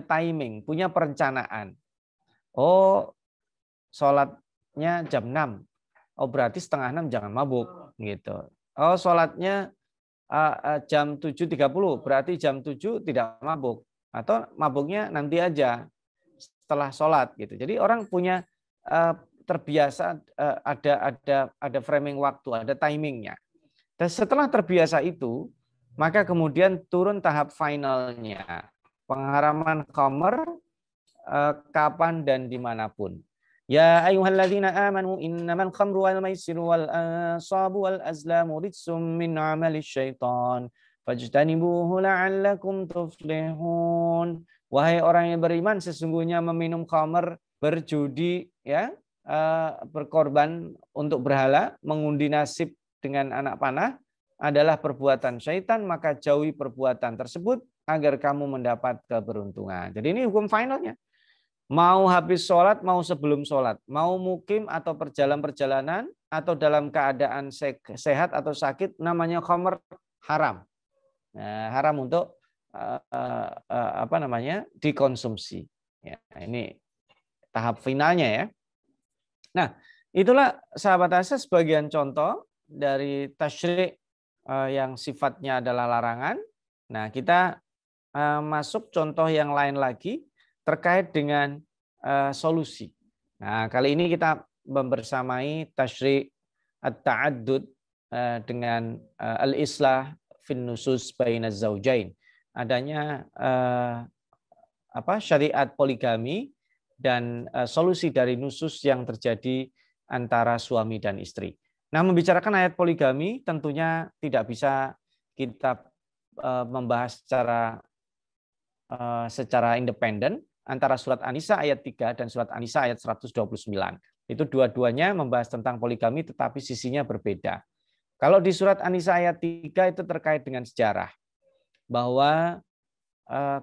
[SPEAKER 1] timing, punya perencanaan. Oh, sholatnya jam 6. Oh, berarti setengah 6 jangan mabuk gitu. Oh, sholatnya jam 7.30, berarti jam 7 tidak mabuk. Atau mabuknya nanti aja setelah sholat gitu. Jadi orang punya terbiasa ada framing waktu, ada timingnya. Dan setelah terbiasa itu, maka kemudian turun tahap finalnya. Pengharaman khamr kapan dan dimanapun. Ya ayyuhalladzina amanu innamal khamru wal maisiru wal ansabu wal azlamu rijsum min amalis syaitan fajtanibuhu la'allakum tuflihun. Wahai orang yang beriman, sesungguhnya meminum khamr, berjudi, ya, berkorban untuk berhala, mengundi nasib dengan anak panah adalah perbuatan syaitan, maka jauhi perbuatan tersebut agar kamu mendapat keberuntungan. Jadi ini hukum finalnya. Mau habis sholat, mau sebelum sholat, mau mukim atau perjalanan, atau dalam keadaan sehat atau sakit, namanya khamr haram. Nah, haram untuk dikonsumsi. Ya, ini tahap finalnya ya. Nah, itulah sahabat Asa sebagian contoh dari tasyri' yang sifatnya adalah larangan. Nah, kita masuk contoh yang lain lagi terkait dengan solusi. Nah, kali ini kita membersamai tasyri' at-ta'addud dengan al-islah fin nusus bainaz zaujain. Adanya syariat poligami dan solusi dari nusus yang terjadi antara suami dan istri. Nah, membicarakan ayat poligami tentunya tidak bisa kita membahas secara independen antara surat An-Nisa ayat 3 dan surat An-Nisa ayat 129. Itu dua-duanya membahas tentang poligami tetapi sisinya berbeda. Kalau di surat An-Nisa ayat 3 itu terkait dengan sejarah. Bahwa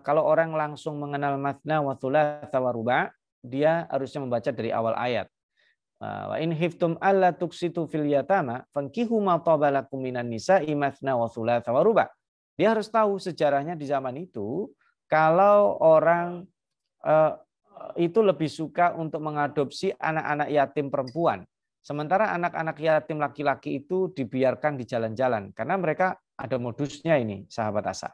[SPEAKER 1] kalau orang langsung mengenal matsna wa thulatsa wa ruba', dia harusnya membaca dari awal ayat. Wa in khiftum alla tuqsitu fil yatama fankihu ma taba lakum minan nisa'i matsna wa thulatsa wa ruba'. Dia harus tahu sejarahnya di zaman itu, kalau orang itu lebih suka untuk mengadopsi anak-anak yatim perempuan. Sementara anak-anak yatim laki-laki itu dibiarkan di jalan-jalan. Karena mereka ada modusnya ini, sahabat Asa.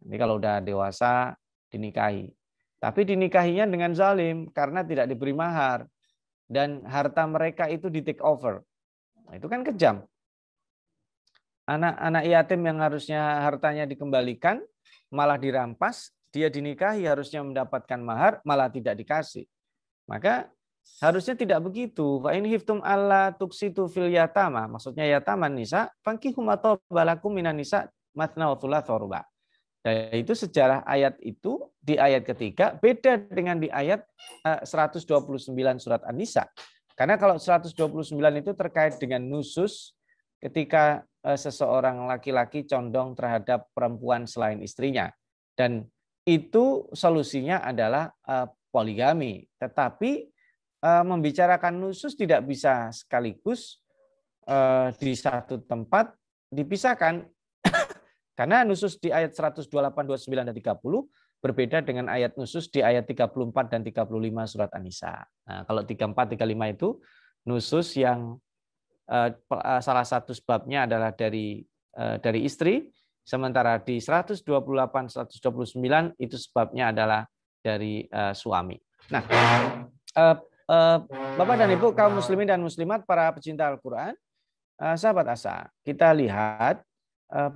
[SPEAKER 1] Ini kalau udah dewasa dinikahi. Tapi dinikahinya dengan zalim karena tidak diberi mahar. Dan harta mereka itu di take over. Nah, itu kan kejam. Anak-anak yatim yang harusnya hartanya dikembalikan malah dirampas, dia dinikahi harusnya mendapatkan mahar malah tidak dikasih. Maka harusnya tidak begitu. Fa in khiftum alla tuqsitu fil yatama, maksudnya yataman nisa, fankihu ma taba lakum minan nisa matsna wa thulatsa wa ruba'. Dan itu sejarah ayat itu di ayat ketiga beda dengan di ayat 129 surat An-Nisa. Karena kalau 129 itu terkait dengan nusus ketika seseorang laki-laki condong terhadap perempuan selain istrinya. Dan itu solusinya adalah poligami. Tetapi membicarakan nusus tidak bisa sekaligus di satu tempat dipisahkan. Karena nusus di ayat 128, 29, dan 30 berbeda dengan ayat nusus di ayat 34 dan 35 surat An-Nisa. Nah, kalau 34, 35 itu nusus yang salah satu sebabnya adalah dari istri, sementara di 128, 129 itu sebabnya adalah dari suami. Nah, Bapak dan Ibu kaum muslimin dan muslimat, para pecinta Al-Quran, sahabat Asa, kita lihat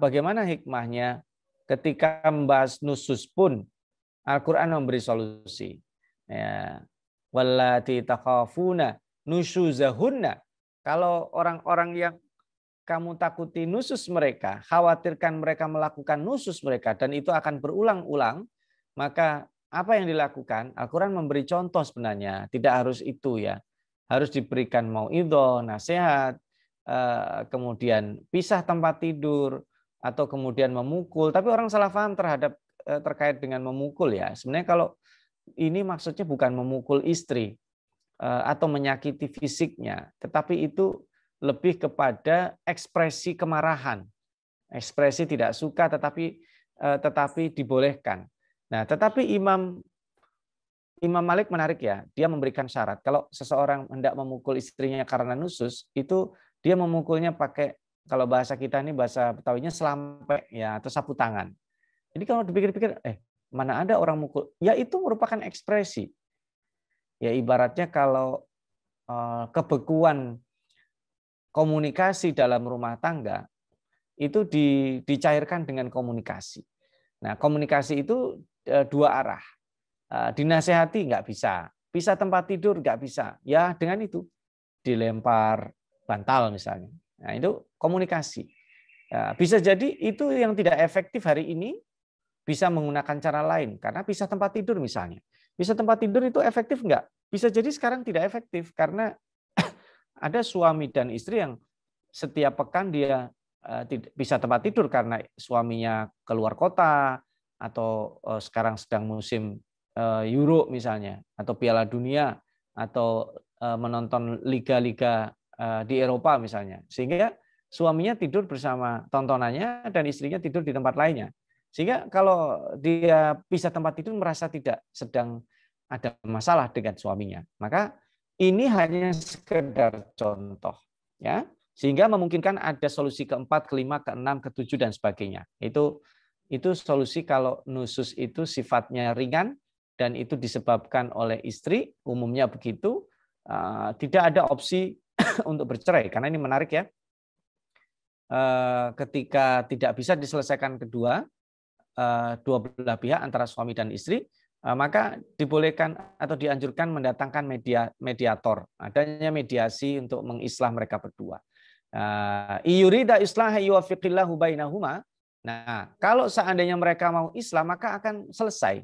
[SPEAKER 1] bagaimana hikmahnya ketika membahas nusus pun Al-Quran memberi solusi. Ya. Wallati takhafuna nusyuzahunna. Kalau orang-orang yang kamu takuti nusus mereka, khawatirkan mereka melakukan nusus mereka, dan itu akan berulang-ulang, maka apa yang dilakukan? Al-Quran memberi contoh sebenarnya, tidak harus itu ya. Harus diberikan mauidhah, nasihat, kemudian pisah tempat tidur, atau kemudian memukul. Tapi orang salah paham terkait dengan memukul ya. Sebenarnya kalau ini maksudnya bukan memukul istri atau menyakiti fisiknya, tetapi itu lebih kepada ekspresi kemarahan, ekspresi tidak suka, tetapi dibolehkan. Nah, tetapi Imam Malik menarik ya, dia memberikan syarat. Kalau seseorang hendak memukul istrinya karena nusus, itu dia memukulnya pakai, kalau bahasa kita ini bahasa Betawinya selampe ya, atau sapu tangan. Jadi kalau dipikir-pikir, mana ada orang mukul? Ya itu merupakan ekspresi. Ya ibaratnya kalau kebekuan komunikasi dalam rumah tangga itu dicairkan dengan komunikasi. Nah, komunikasi itu dua arah. Dinasehati nggak bisa, pisah tempat tidur nggak bisa. Ya dengan itu dilempar bantal misalnya. Nah, itu komunikasi. Bisa jadi itu yang tidak efektif hari ini bisa menggunakan cara lain karena pisah tempat tidur misalnya. Pisah tempat tidur itu efektif nggak? Bisa jadi sekarang tidak efektif karena ada suami dan istri yang setiap pekan dia bisa tempat tidur karena suaminya keluar kota atau sekarang sedang musim Euro misalnya atau Piala Dunia atau menonton liga-liga di Eropa misalnya. Sehingga suaminya tidur bersama tontonannya dan istrinya tidur di tempat lainnya. Sehingga kalau dia pisah tempat tidur merasa tidak sedang ada masalah dengan suaminya. Maka ini hanya sekedar contoh, ya, sehingga memungkinkan ada solusi keempat, kelima, keenam, ketujuh dan sebagainya. Itu solusi kalau nusus itu sifatnya ringan dan itu disebabkan oleh istri, umumnya begitu, tidak ada opsi untuk bercerai. Karena ini menarik ya, ketika tidak bisa diselesaikan dua belah pihak antara suami dan istri, maka dibolehkan atau dianjurkan mendatangkan mediator, adanya mediasi untuk mengislah mereka berdua. Iyurida islaha yuwaffiqillahu bainahuma. Nah, kalau seandainya mereka mau islah maka akan selesai.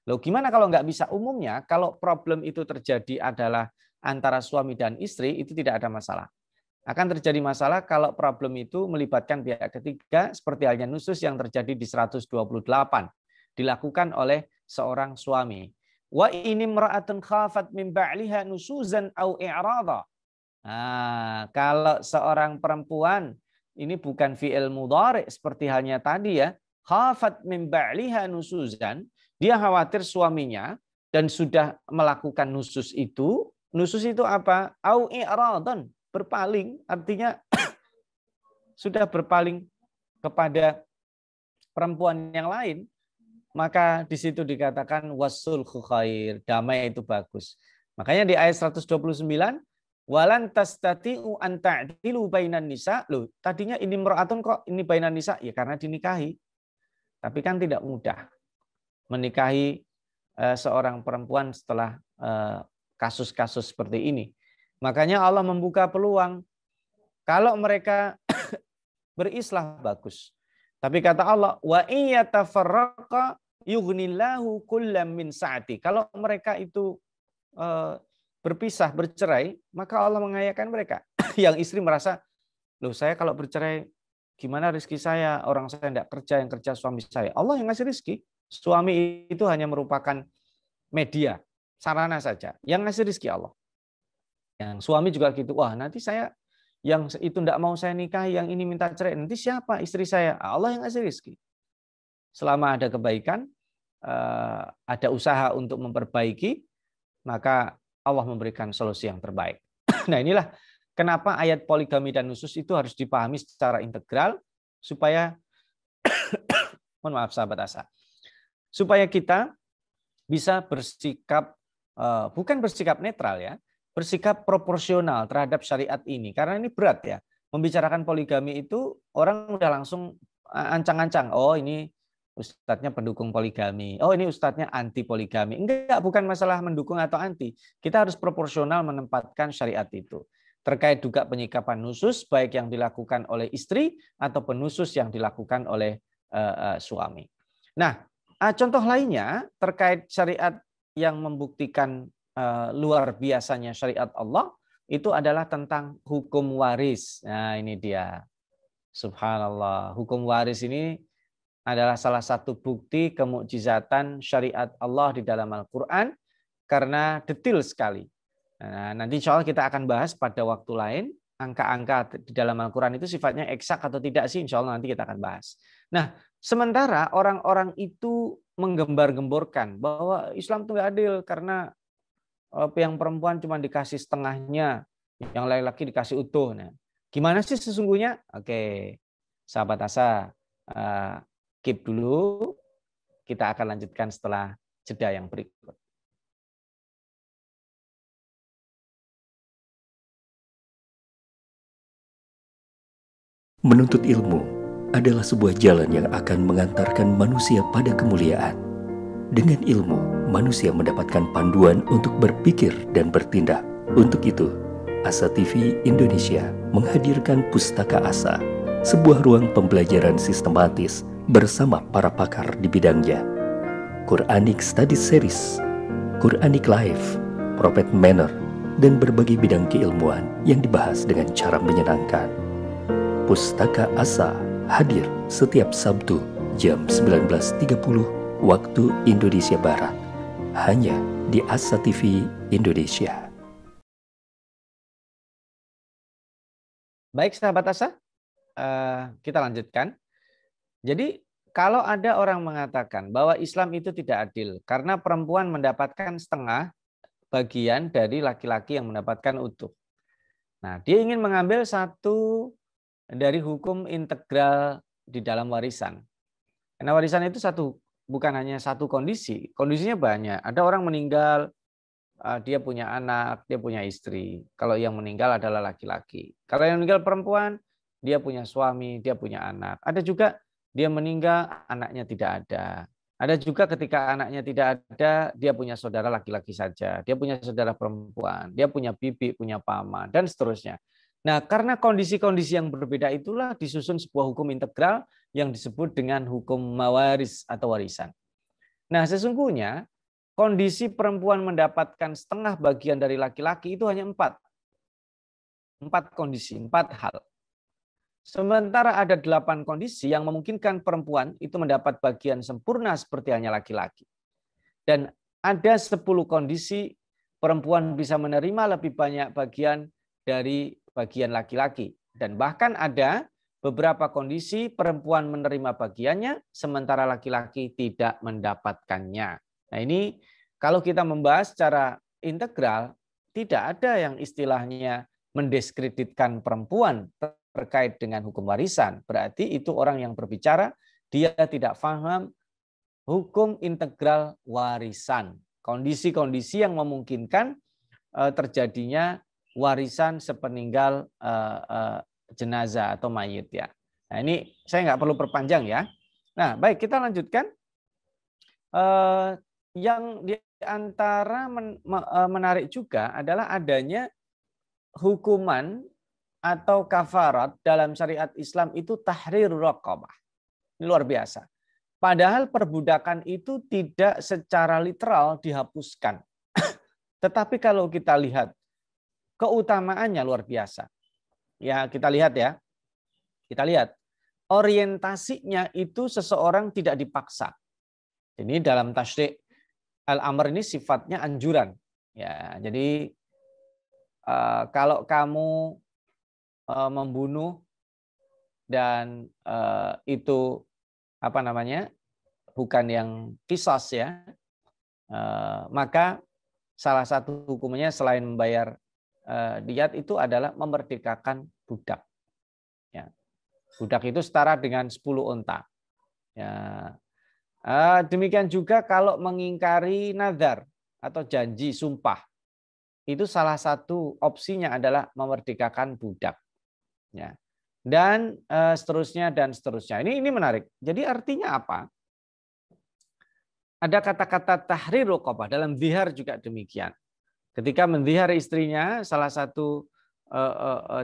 [SPEAKER 1] Loh, gimana kalau nggak bisa? Umumnya kalau problem itu terjadi adalah antara suami dan istri, itu tidak ada masalah. Akan terjadi masalah kalau problem itu melibatkan pihak ketiga, seperti halnya nusus yang terjadi di 128, dilakukan oleh seorang suami. Wa ini imra'atun khafat min ba'liha nusuzan au i'rada. Nah, kalau seorang perempuan, ini bukan fi'il mudhari seperti halnya tadi ya, khafat min ba'liha nusuzan, dia khawatir suaminya dan sudah melakukan nusus itu apa? Au i'radan, berpaling, artinya sudah berpaling kepada perempuan yang lain, maka di situ dikatakan wasulhu khair, damai itu bagus. Makanya di ayat 129, walan tastati'u an ta'dilu bainan nisa. Loh, tadinya ini imra'atun kok ini bainan nisa? Ya karena dinikahi. Tapi kan tidak mudah menikahi seorang perempuan setelah kasus-kasus seperti ini. Makanya Allah membuka peluang kalau mereka berislah bagus. Tapi kata Allah, wa iyatafarraqa yughnillahu kullam min sa'ati. Kalau mereka itu berpisah, bercerai, maka Allah mengayakan mereka. Yang istri merasa, loh saya kalau bercerai, gimana rezeki saya? Orang saya tidak kerja, yang kerja suami saya. Allah yang ngasih rezeki. Suami itu hanya merupakan media, sarana saja. Yang ngasih rezeki Allah. Yang suami juga gitu, wah nanti saya yang itu tidak mau saya nikahi, yang ini minta cerai, nanti siapa istri saya? Allah yang ngasih rezeki. Selama ada kebaikan, ada usaha untuk memperbaiki, maka Allah memberikan solusi yang terbaik. Nah inilah kenapa ayat poligami dan nusus itu harus dipahami secara integral, supaya, mohon maaf sahabat Asa, supaya kita bisa bersikap, bukan bersikap netral ya, bersikap proporsional terhadap syariat ini. Karena ini berat ya. Membicarakan poligami itu orang udah langsung ancang-ancang. Oh ini Ustadznya pendukung poligami. Oh, ini ustadznya anti poligami. Enggak, bukan masalah mendukung atau anti. Kita harus proporsional menempatkan syariat itu. Terkait juga penyikapan nusus, baik yang dilakukan oleh istri ataupun nusus yang dilakukan oleh suami. Nah, contoh lainnya terkait syariat yang membuktikan luar biasanya syariat Allah, itu adalah tentang hukum waris. Nah, ini dia. Subhanallah. Hukum waris ini adalah salah satu bukti kemukjizatan syariat Allah di dalam Al-Quran karena detail sekali. Nah, nanti insya Allah kita akan bahas pada waktu lain angka-angka di dalam Al-Quran itu sifatnya eksak atau tidak sih, insya Allah nanti kita akan bahas. Nah, sementara orang-orang itu menggembar-gemborkan bahwa Islam itu nggak adil karena yang perempuan cuma dikasih setengahnya, yang laki-laki dikasih utuh. Nah, gimana sih sesungguhnya? Oke, sahabat Asa, keep dulu, kita akan lanjutkan setelah jeda yang berikut.
[SPEAKER 2] Menuntut ilmu adalah sebuah jalan yang akan mengantarkan manusia pada kemuliaan. Dengan ilmu, manusia mendapatkan panduan untuk berpikir dan bertindak. Untuk itu, Asa TV Indonesia menghadirkan Pustaka Asa, sebuah ruang pembelajaran sistematis bersama para pakar di bidangnya. Quranic Study Series, Quranic Life, Prophet Manner, dan berbagai bidang keilmuan yang dibahas dengan cara menyenangkan. Pustaka Asa hadir setiap Sabtu jam 19.30 waktu Indonesia Barat, hanya di Asa TV Indonesia.
[SPEAKER 1] Baik sahabat Asa, kita lanjutkan. Jadi kalau ada orang mengatakan bahwa Islam itu tidak adil karena perempuan mendapatkan setengah bagian dari laki-laki yang mendapatkan utuh. Nah, dia ingin mengambil satu dari hukum integral di dalam warisan. Karena warisan itu bukan hanya satu kondisi, kondisinya banyak. Ada orang meninggal, dia punya anak, dia punya istri. Kalau yang meninggal adalah laki-laki. Kalau yang meninggal perempuan, dia punya suami, dia punya anak. Ada juga dia meninggal, anaknya tidak ada. Ada juga ketika anaknya tidak ada, dia punya saudara laki-laki saja. Dia punya saudara perempuan, dia punya bibi, punya paman, dan seterusnya. Nah, karena kondisi-kondisi yang berbeda itulah disusun sebuah hukum integral yang disebut dengan hukum mawaris atau warisan. Nah, sesungguhnya kondisi perempuan mendapatkan setengah bagian dari laki-laki itu hanya 4 kondisi, 4 hal. Sementara ada 8 kondisi yang memungkinkan perempuan itu mendapat bagian sempurna seperti hanya laki-laki. Dan ada 10 kondisi perempuan bisa menerima lebih banyak bagian dari bagian laki-laki. Dan bahkan ada beberapa kondisi perempuan menerima bagiannya, sementara laki-laki tidak mendapatkannya. Nah, ini kalau kita membahas secara integral, tidak ada yang istilahnya mendiskreditkan perempuan terkait dengan hukum warisan. Berarti itu orang yang berbicara, dia tidak paham hukum integral warisan. Kondisi-kondisi yang memungkinkan terjadinya warisan sepeninggal jenazah atau mayit ya. Nah, ini saya nggak perlu perpanjang ya. Nah, baik, kita lanjutkan. Yang di antara menarik juga adalah adanya hukuman atau kafarat dalam syariat Islam itu tahrir raqabah. Ini luar biasa. Padahal perbudakan itu tidak secara literal dihapuskan. Tetapi kalau kita lihat keutamaannya luar biasa. Ya, kita lihat ya. Kita lihat. Orientasinya itu seseorang tidak dipaksa. Ini dalam tasyri' al-amr ini sifatnya anjuran. Ya, jadi kalau kamu membunuh dan itu bukan yang qisas ya, maka salah satu hukumnya selain membayar diyat itu adalah memerdekakan budak. Ya. Budak itu setara dengan 10 unta. Ya. Demikian juga kalau mengingkari nazar atau janji sumpah, itu salah satu opsinya adalah memerdekakan budak. Ya. Dan seterusnya dan seterusnya. Ini menarik. Jadi artinya apa? ada kata-kata tahrir raqabah, dalam zihar juga demikian. Ketika menzihar istrinya, salah satu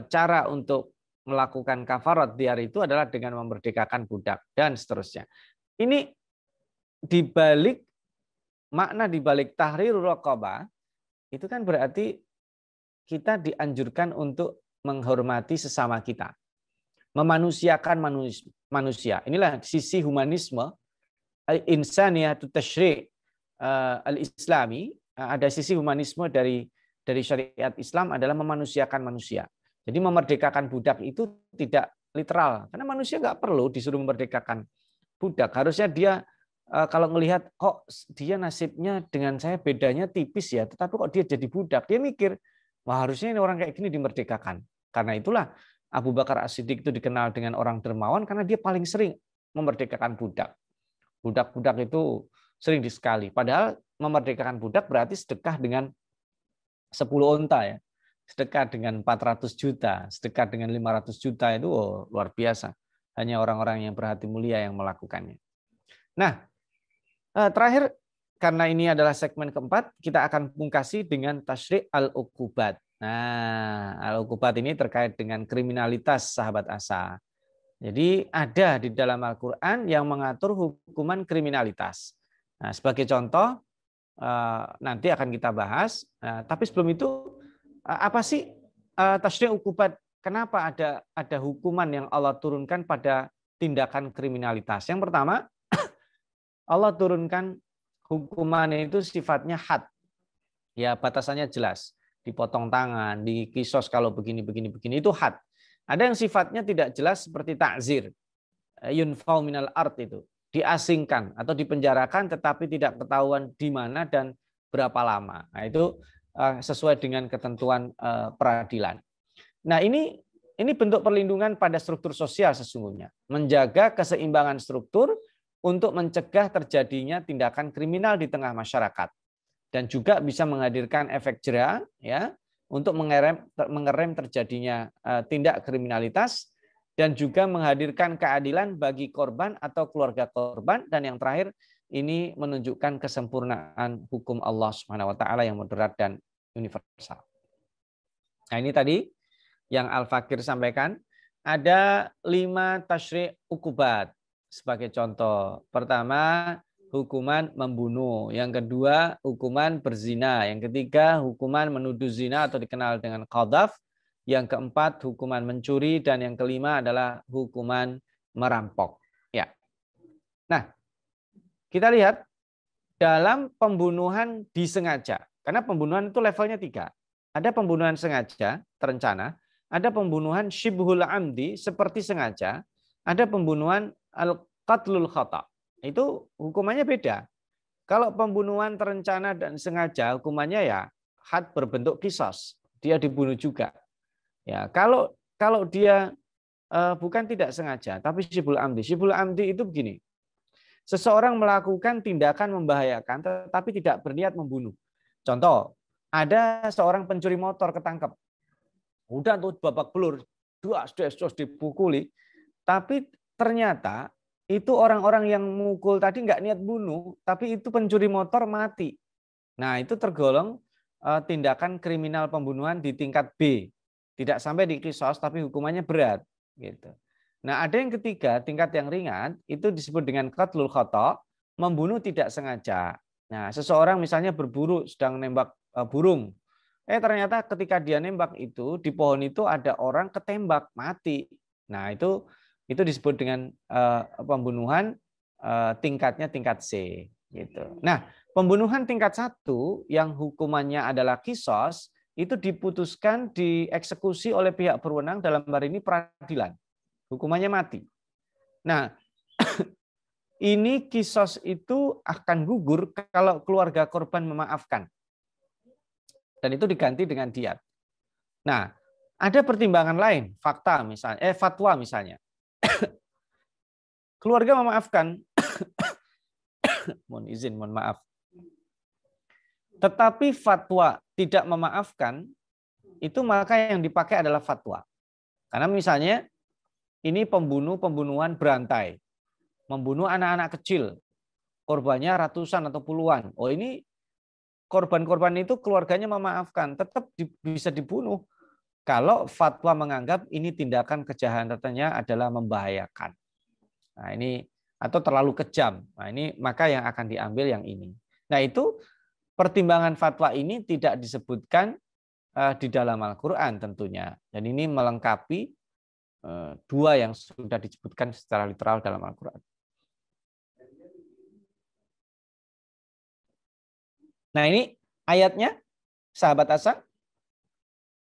[SPEAKER 1] cara untuk melakukan kafarat zihar itu adalah dengan memerdekakan budak dan seterusnya. Ini dibalik makna dibalik tahrir raqabah itu kan berarti kita dianjurkan untuk menghormati sesama kita, memanusiakan manusia. Inilah sisi humanisme, insaniyatu tasyri' al-islami. Ada sisi humanisme dari syariat Islam adalah memanusiakan manusia. Jadi memerdekakan budak itu tidak literal, karena manusia nggak perlu disuruh memerdekakan budak. Harusnya dia kalau melihat kok dia nasibnya dengan saya bedanya tipis ya, tetapi kok dia jadi budak, dia mikir, wah harusnya ini orang kayak gini dimerdekakan. Karena itulah Abu Bakar As-Siddiq itu dikenal dengan orang dermawan karena dia paling sering memerdekakan budak. Budak-budak itu sering sekali. Padahal memerdekakan budak berarti sedekah dengan 10 unta ya. Sedekah dengan 400 juta, sedekah dengan 500 juta itu luar biasa. Hanya orang-orang yang berhati mulia yang melakukannya. Nah, terakhir, karena ini adalah segmen keempat, kita akan pungkasi dengan tasyri' al-uqubat. Nah, al-uqubat ini terkait dengan kriminalitas sahabat Asa. Jadi ada di dalam Al-Quran yang mengatur hukuman kriminalitas. Nah, sebagai contoh, nanti akan kita bahas. Tapi sebelum itu, apa sih tasyri' uqubat? Kenapa ada hukuman yang Allah turunkan pada tindakan kriminalitas? Yang pertama, Allah turunkan hukuman itu sifatnya had. Ya, batasannya jelas. Dipotong tangan, dikisos kalau begini itu had. Ada yang sifatnya tidak jelas seperti ta'zir. Yunfau minal ard itu. Diasingkan atau dipenjarakan tetapi tidak ketahuan di mana dan berapa lama. Nah, itu sesuai dengan ketentuan peradilan. Nah, ini bentuk perlindungan pada struktur sosial sesungguhnya. Menjaga keseimbangan struktur untuk mencegah terjadinya tindakan kriminal di tengah masyarakat dan juga bisa menghadirkan efek jera ya untuk mengerem terjadinya tindak kriminalitas dan juga menghadirkan keadilan bagi korban atau keluarga korban, dan yang terakhir ini menunjukkan kesempurnaan hukum Allah Subhanahu wa taala yang moderat dan universal. Nah, ini tadi yang Al-Fakir sampaikan, ada 5 tasyri' uqubat. Sebagai contoh, pertama hukuman membunuh, yang kedua hukuman berzina, yang ketiga hukuman menuduh zina atau dikenal dengan qadhaf, yang keempat hukuman mencuri, dan yang kelima adalah hukuman merampok. Ya. Nah, kita lihat dalam pembunuhan disengaja, karena pembunuhan itu levelnya 3. Ada pembunuhan sengaja, terencana, ada pembunuhan syibhul amdi, seperti sengaja, ada pembunuhan al-qatlul khata. Itu hukumannya beda. Kalau pembunuhan terencana dan sengaja, hukumannya ya had berbentuk qisas. Dia dibunuh juga. Ya, kalau dia bukan tidak sengaja, tapi syibhul amdi. Syibhul amdi itu begini. Seseorang melakukan tindakan membahayakan tetapi tidak berniat membunuh. Contoh, ada seorang pencuri motor ketangkep. Udah tuh babak belur, terus dipukuli, tapi ternyata itu orang-orang yang mukul tadi nggak niat bunuh, tapi itu pencuri motor mati. Nah, itu tergolong tindakan kriminal pembunuhan di tingkat B. Tidak sampai di qisas, tapi hukumannya berat. Gitu. Nah, ada yang ketiga, tingkat yang ringan, itu disebut dengan qatlul khata, membunuh tidak sengaja. Nah, seseorang misalnya berburu, sedang nembak burung. Ternyata ketika dia nembak itu, di pohon itu ada orang ketembak, mati. Nah, itu disebut dengan pembunuhan tingkatnya tingkat C. Gitu. Nah, pembunuhan tingkat 1 yang hukumannya adalah qisas, itu diputuskan dieksekusi oleh pihak berwenang, dalam hari ini peradilan. Hukumannya mati. Nah, ini qisas itu akan gugur kalau keluarga korban memaafkan. Dan itu diganti dengan diat. Nah, ada pertimbangan lain, fatwa misalnya. Keluarga memaafkan, mohon maaf. Tetapi fatwa tidak memaafkan, itu maka yang dipakai adalah fatwa. Karena misalnya ini pembunuhan berantai, membunuh anak-anak kecil, korbannya ratusan atau puluhan. Oh, ini korban-korban itu keluarganya memaafkan, tetap bisa dibunuh. Kalau fatwa menganggap ini tindakan kejahatannya adalah membahayakan. Nah, ini atau terlalu kejam. Nah, ini maka yang akan diambil yang ini. Nah, itu pertimbangan fatwa ini tidak disebutkan di dalam Al-Qur'an tentunya. Dan ini melengkapi dua yang sudah disebutkan secara literal dalam Al-Qur'an. Nah, ini ayatnya, sahabat Asa.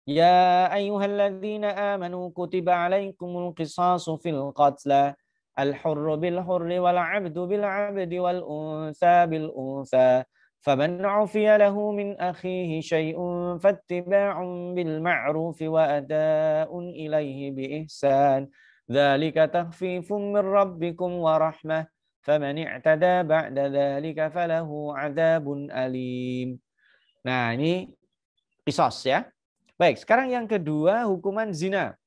[SPEAKER 1] Ya ayyuhalladzina amanu kutiba alaikumul qisasu fil qatla al-hurru bil hurri wal 'abdu bil 'abdi wal unsa bil unsa faman 'ufiya lahu min akhihi syai'un fattiba'un bil ma'ruf wa ada'un ilaihi bi ihsan dzalika takhfifun min rabbikum wa rahmah faman i'tada ba'da dzalika falahu 'adzabun alim. Nah, ini qisas ya. Baik, sekarang yang kedua hukuman zina.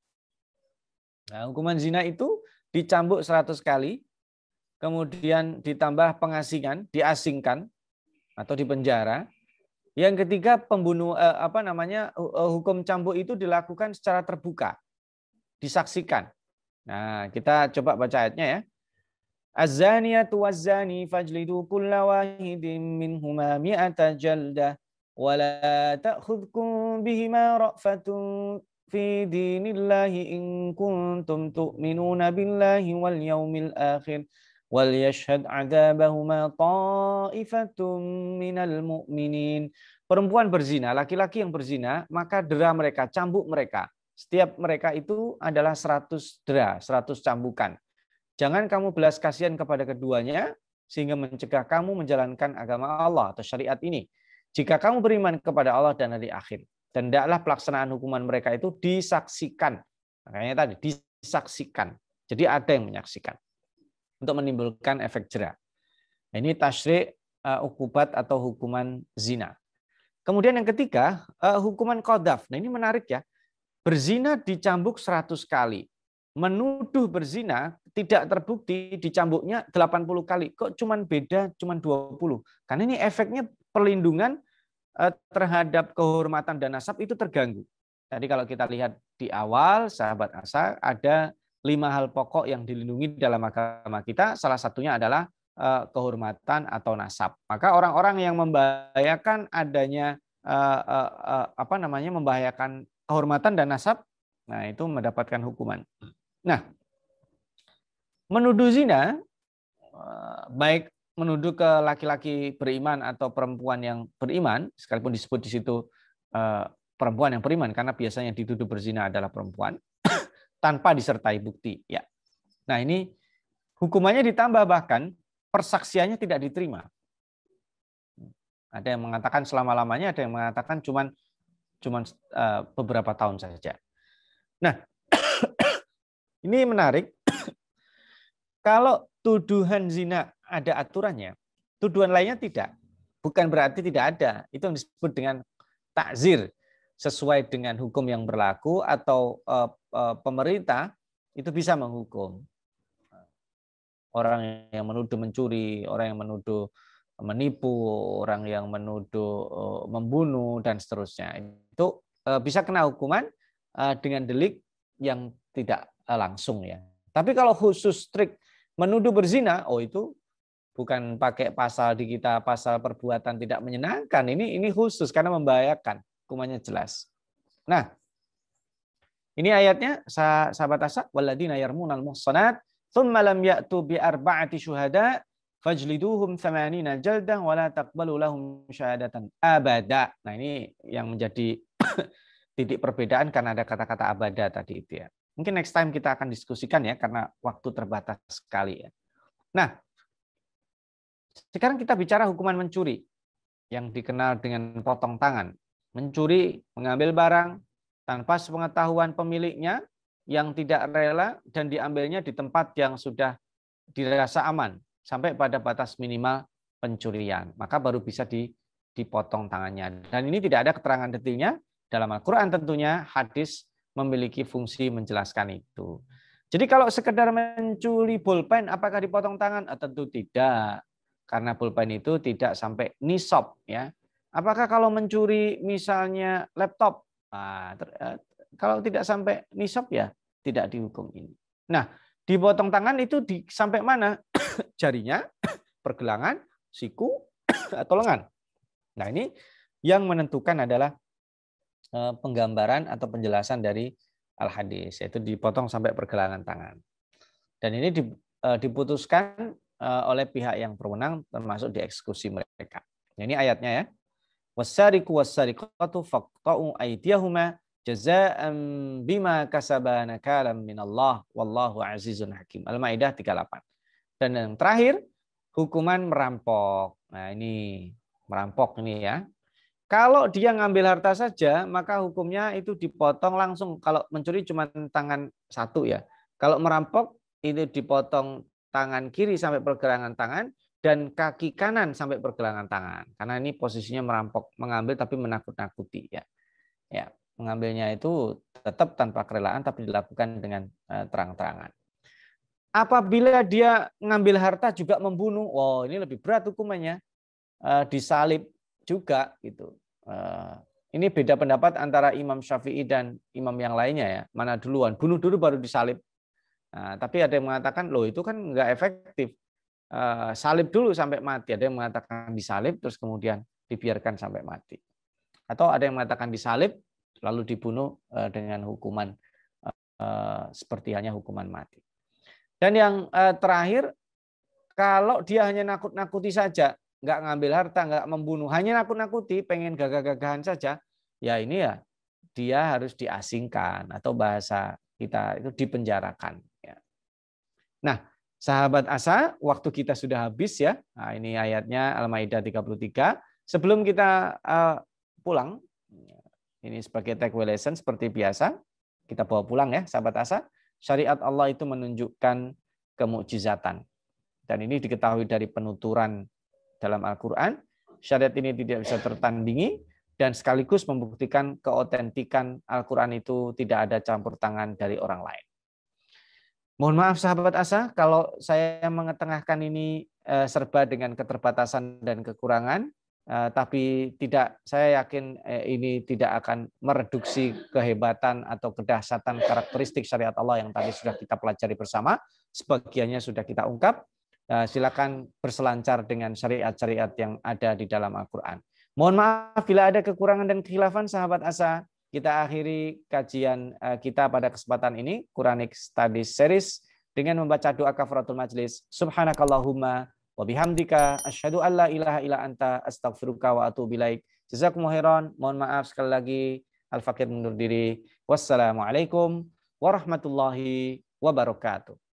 [SPEAKER 1] Nah, hukuman zina itu dicambuk 100 kali, kemudian ditambah pengasingan, diasingkan atau dipenjara. Yang ketiga hukum cambuk itu dilakukan secara terbuka, disaksikan. Nah, kita coba baca ayatnya ya. Az-zaniyatu waz-zani fajlidu kulla wahidin minhuma mi'ata jaldah. ولا تأخذكم بهما رأفة في دين الله إن كنتم تؤمنون بالله واليوم الآخر وليشهد عذابهما طائفة من المؤمنين. Perempuan berzina, laki-laki yang berzina, maka dera mereka, cambuk mereka. Setiap mereka itu adalah 100 dera, 100 cambukan. Jangan kamu belas kasihan kepada keduanya sehingga mencegah kamu menjalankan agama Allah atau syariat ini. Jika kamu beriman kepada Allah dan hari akhir, dan hendaklah pelaksanaan hukuman mereka itu disaksikan. Makanya tadi disaksikan. Jadi ada yang menyaksikan untuk menimbulkan efek jera. Ini tasyri' ukubat atau hukuman zina. Kemudian yang ketiga, hukuman qadzaf. Nah, ini menarik ya. Berzina dicambuk 100 kali. Menuduh berzina tidak terbukti, dicambuknya 80 kali. Kok cuman beda cuman 20? Karena ini efeknya perlindungan terhadap kehormatan dan nasab itu terganggu. Jadi kalau kita lihat di awal, sahabat Asa, ada 5 hal pokok yang dilindungi dalam agama kita. Salah satunya adalah kehormatan atau nasab. Maka orang-orang yang membahayakan adanya membahayakan kehormatan dan nasab, nah itu mendapatkan hukuman. Nah, menuduh zina, baik menuduh ke laki-laki beriman atau perempuan yang beriman, sekalipun disebut di situ perempuan yang beriman, karena biasanya dituduh berzina adalah perempuan, tanpa disertai bukti. Ya. Nah, ini hukumannya ditambah, bahkan persaksiannya tidak diterima. Ada yang mengatakan selama-lamanya, ada yang mengatakan cuman beberapa tahun saja. Nah, ini menarik. Kalau tuduhan zina ada aturannya, tuduhan lainnya tidak. Bukan berarti tidak ada. Itu yang disebut dengan takzir, sesuai dengan hukum yang berlaku atau pemerintah itu bisa menghukum. Orang yang menuduh mencuri, orang yang menuduh menipu, orang yang menuduh membunuh, dan seterusnya. Itu bisa kena hukuman dengan delik yang tidak langsung ya. Tapi kalau khusus strict menuduh berzina, oh itu bukan pakai pasal di kita, pasal perbuatan tidak menyenangkan. Ini khusus karena membahayakan, hukumannya jelas. Nah, ini ayatnya sahabat Asa, walladzina yarmunal muhsanat tsumma lam ya'tu bi arba'ati syuhada fajliduhum 80 jaldah wa la taqbalu lahum syahadatan abada. Nah, ini yang menjadi titik perbedaan karena ada kata-kata abada tadi itu ya. Mungkin next time kita akan diskusikan ya, karena waktu terbatas sekali ya. Nah, sekarang kita bicara hukuman mencuri yang dikenal dengan potong tangan. Mencuri, mengambil barang tanpa sepengetahuan pemiliknya yang tidak rela dan diambilnya di tempat yang sudah dirasa aman sampai pada batas minimal pencurian. Maka baru bisa dipotong tangannya. Dan ini tidak ada keterangan detailnya dalam Al-Quran tentunya, hadis memiliki fungsi menjelaskan itu. Jadi kalau sekedar mencuri bolpen, apakah dipotong tangan? Tentu tidak. karena pulpen itu tidak sampai nisab ya. Apakah kalau mencuri misalnya laptop, kalau tidak sampai nisab ya tidak dihukum ini. Nah, dipotong tangan itu sampai mana? Jarinya, pergelangan, siku, atau lengan. Nah, ini yang menentukan adalah penggambaran atau penjelasan dari al-hadis, yaitu dipotong sampai pergelangan tangan. Dan ini diputuskan oleh pihak yang berwenang, termasuk dieksekusi mereka. Ini ayatnya ya. Wasariqu wasariqatu faqta'u aydiyahuma jazaa'an bima kasaba nakalan minallah wallahu azizun hakim. Al-Maidah 38. Dan yang terakhir, hukuman merampok. Nah, ini merampok ini ya. Kalau dia ngambil harta saja, maka hukumnya itu dipotong langsung. Kalau mencuri cuma tangan satu ya. Kalau merampok itu dipotong tangan kiri sampai pergelangan tangan dan kaki kanan sampai pergelangan tangan. Karena ini posisinya merampok, mengambil tapi menakut-nakuti ya. Ya, mengambilnya itu tetap tanpa kerelaan tapi dilakukan dengan terang-terangan. Apabila dia ngambil harta juga membunuh, wow ini lebih berat hukumannya, disalib juga gitu. Ini beda pendapat antara Imam Syafi'i dan imam yang lainnya ya. Mana duluan, bunuh dulu baru disalib. Nah, tapi ada yang mengatakan loh itu kan nggak efektif. Salib dulu sampai mati. Ada yang mengatakan disalib terus kemudian dibiarkan sampai mati. Atau ada yang mengatakan disalib lalu dibunuh dengan hukuman seperti hanya hukuman mati. Dan yang terakhir, kalau dia hanya nakut-nakuti saja, nggak ngambil harta, nggak membunuh, hanya nakut-nakuti, pengen gagah-gagahan saja, ya ini ya dia harus diasingkan atau bahasa kita itu dipenjarakan. Ya. Nah, sahabat Asa, waktu kita sudah habis ya. Nah, ini ayatnya Al-Maidah 33. Sebelum kita pulang, ini sebagai take away lesson seperti biasa, kita bawa pulang ya, sahabat Asa. Syariat Allah itu menunjukkan kemukjizatan. Dan ini diketahui dari penuturan dalam Al-Quran. Syariat ini tidak bisa tertandingi dan sekaligus membuktikan keotentikan Al-Quran itu tidak ada campur tangan dari orang lain. Mohon maaf sahabat Asa, kalau saya mengetengahkan ini serba dengan keterbatasan dan kekurangan, tapi saya yakin ini tidak akan mereduksi kehebatan atau kedahsyatan karakteristik syariat Allah yang tadi sudah kita pelajari bersama. Sebagiannya sudah kita ungkap. Silakan berselancar dengan syariat-syariat yang ada di dalam Al-Quran. Mohon maaf bila ada kekurangan dan kekhilafan sahabat Asa. Kita akhiri kajian kita pada kesempatan ini, Quranic Studies Series, dengan membaca doa kafaratul majlis. Subhanakallahumma wa bihamdika asyhadu an la ilaha illa anta astaghfiruka wa atubu ilaik. Jazakumullahu khairan. Mohon maaf sekali lagi. Al-Fakir mundur diri. Wassalamualaikum warahmatullahi wabarakatuh.